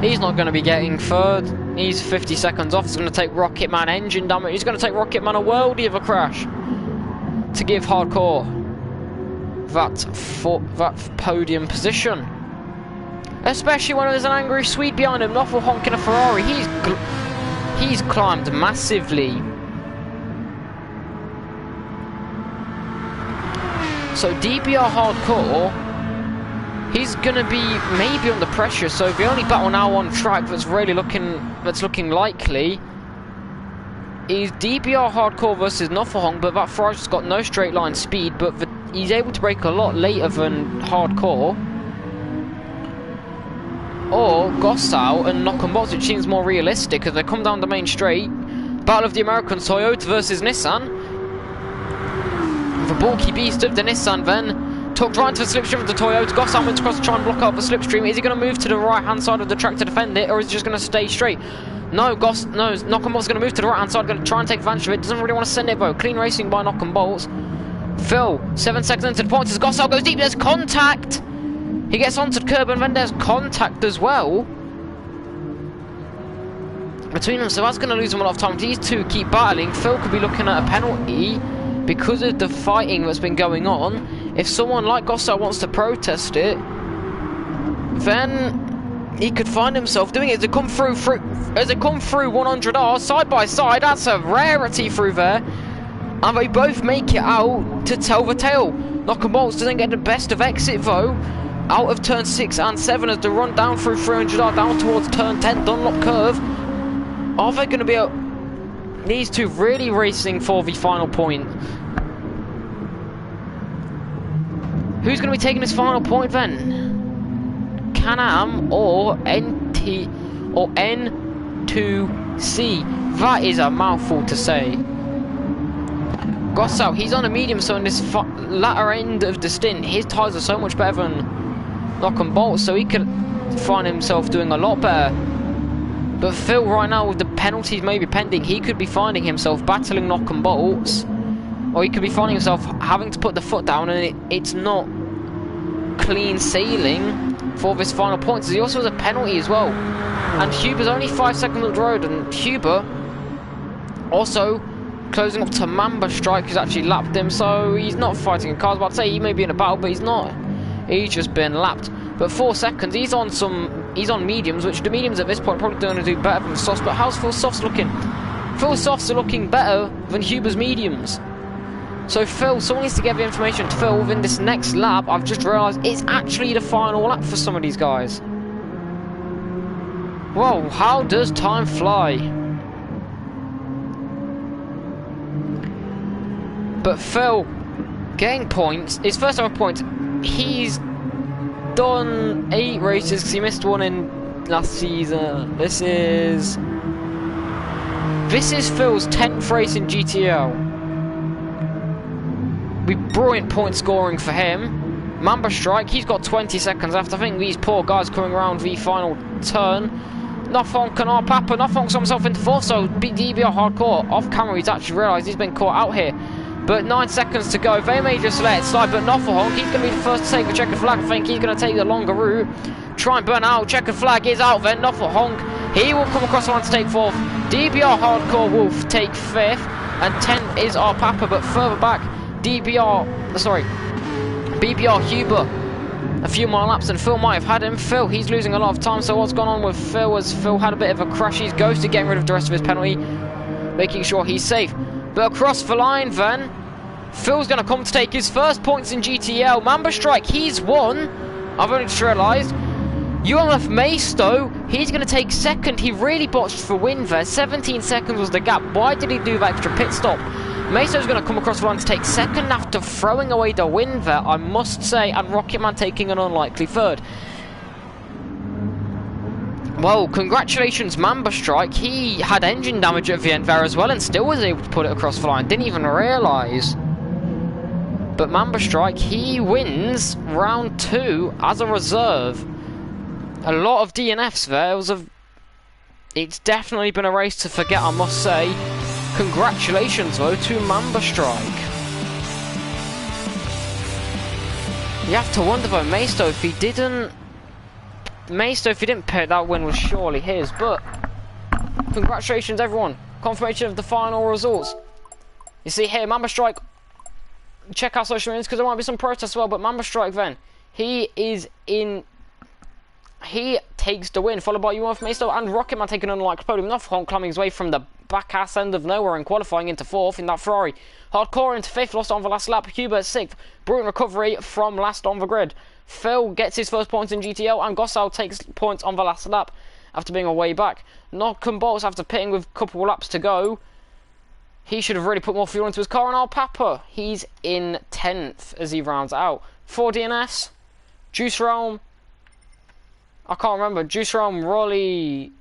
he's not going to be getting 3rd. He's 50 seconds off. He's going to take Rocketman engine damage. He's going to take Rocketman a worldie of a crash to give Hardcore that podium position. Especially when there's an angry Swede behind him, Noffel honking a Ferrari. He's climbed massively. So DBR Hardcore, he's going to be maybe under pressure, so the only battle now on track that's really looking likely is DBR Hardcore versus Noffelhong, but that Ferrari's got no straight line speed, but he's able to brake a lot later than Hardcore. Or Gossau and Knock and Bolts, which seems more realistic as they come down the main straight. Battle of the Americans, Toyota versus Nissan. The bulky beast of the Nissan then. Tucked right into the slipstream of the Toyota. Gossau went across to try and block out the slipstream. Is he going to move to the right hand side of the track to defend it, or is he just going to stay straight? No, Knock and Bolt's going to move to the right hand side, going to try and take advantage of it. Doesn't really want to send it though. Clean racing by Knock and Bolts. Phil, 7 seconds into the points as Gossau goes deep. There's contact. He gets onto the curb and then there's contact as well between them, so that's going to lose him a lot of time. These two keep battling. Phil could be looking at a penalty because of the fighting that's been going on. If someone like Gossau wants to protest it, then he could find himself doing it. As it come through 100R side by side, that's a rarity through there. And they both make it out to tell the tale. Knock and Bolts doesn't get the best of exit though. Out of turn 6 and 7 as they run down through 300R down towards turn 10 Dunlop curve. Are they going to be these two really racing for the final point? Who's going to be taking this final point then? Can-Am or NT or N2C? That is a mouthful to say. Gossau, he's on a medium, so in this latter end of the stint, his tyres are so much better than Knock and Bolt, so he could find himself doing a lot better. But Phil, right now, with the penalties maybe pending, he could be finding himself battling Knock and Bolts, or he could be finding himself having to put the foot down, and it's not clean sailing for this final point. So he also has a penalty as well. And Huber's only 5 seconds up the road, and Huber also closing up to Mamba Strike, who's actually lapped him, so he's not fighting in cars. But I'd say he may be in a battle, but he's not. He's just been lapped. But 4 seconds, he's on mediums, which the mediums at this point probably going to do better than the softs. But how's Phil Softs looking? Phil Softs are looking better than Huber's mediums. So Phil, someone needs to get the information to Phil within this next lap. I've just realised it's actually the final lap for some of these guys. Whoa, how does time fly? But Phil getting points, his first ever points, he's done 8 races because he missed one in last season. This is Phil's 10th race in GTEL. Brilliant point scoring for him. Mamba Strike, he's got 20 seconds left. I think these poor guys coming around the final turn. Nothonk and our Papa. Nothonks himself into 4th, so DBR Hardcore off camera. He's actually realised he's been caught out here. But 9 seconds to go. They may just let it slide, but Nothonk, he's going to be the first to take the checkered flag. I think he's going to take the longer route. Try and burn out. Checkered flag is out then. Nothonk, he will come across the line to take 4th. DBR Hardcore Wolf take 5th. And 10th is our Papa, but further back, BBR Huber. A few more laps and Phil might have had him. Phil, he's losing a lot of time, so what's gone on with Phil as Phil had a bit of a crash. He's ghosted, getting rid of the rest of his penalty, making sure he's safe. But across the line then, Phil's going to come to take his first points in GTEL. Mamba Strike, he's won. I've only just realised. UMF Maisto, he's going to take 2nd. He really botched for win there. 17 seconds was the gap. Why did he do that extra pit stop? Meso's going to come across the line to take 2nd after throwing away the win there, I must say, and Rocketman taking an unlikely 3rd. Well, congratulations Mamba Strike, he had engine damage at the end there as well and still was able to put it across the line, didn't even realise. But Mamba Strike, he wins round 2 as a reserve. A lot of DNFs there. It's definitely been a race to forget, I must say. Congratulations though to Mamba Strike. You have to wonder though, Maisto, if he didn't pick, that win was surely his. But congratulations everyone. Confirmation of the final results. You see here, Mamba Strike. Check out social media because there might be some protests as well. But Mamba Strike then, he takes the win, followed by UMF Maisto and Rocketman taking an unlikely podium. Nothonk climbing his way from the back ass end of nowhere and qualifying into 4th in that Ferrari. Hardcore into 5th, lost on the last lap. Huber 6th, brilliant recovery from last on the grid. Phil gets his first points in GTL and Gossau takes points on the last lap after being away back. Knock and bolts after pitting with a couple of laps to go. He should have really put more fuel into his car, and our Papa, he's in 10th as he rounds out. 4 DNS, Juice Realm, I can't remember, Juice Realm, Rolly,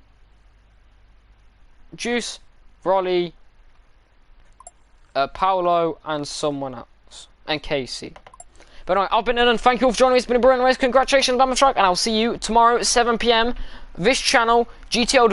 Juice, Rolly, Paolo, and someone else, and Casey. But anyway, I've been Ellen, thank you all for joining me, it's been a brilliant race, congratulations Mamba Strike, and I'll see you tomorrow at 7 PM, this channel, GTO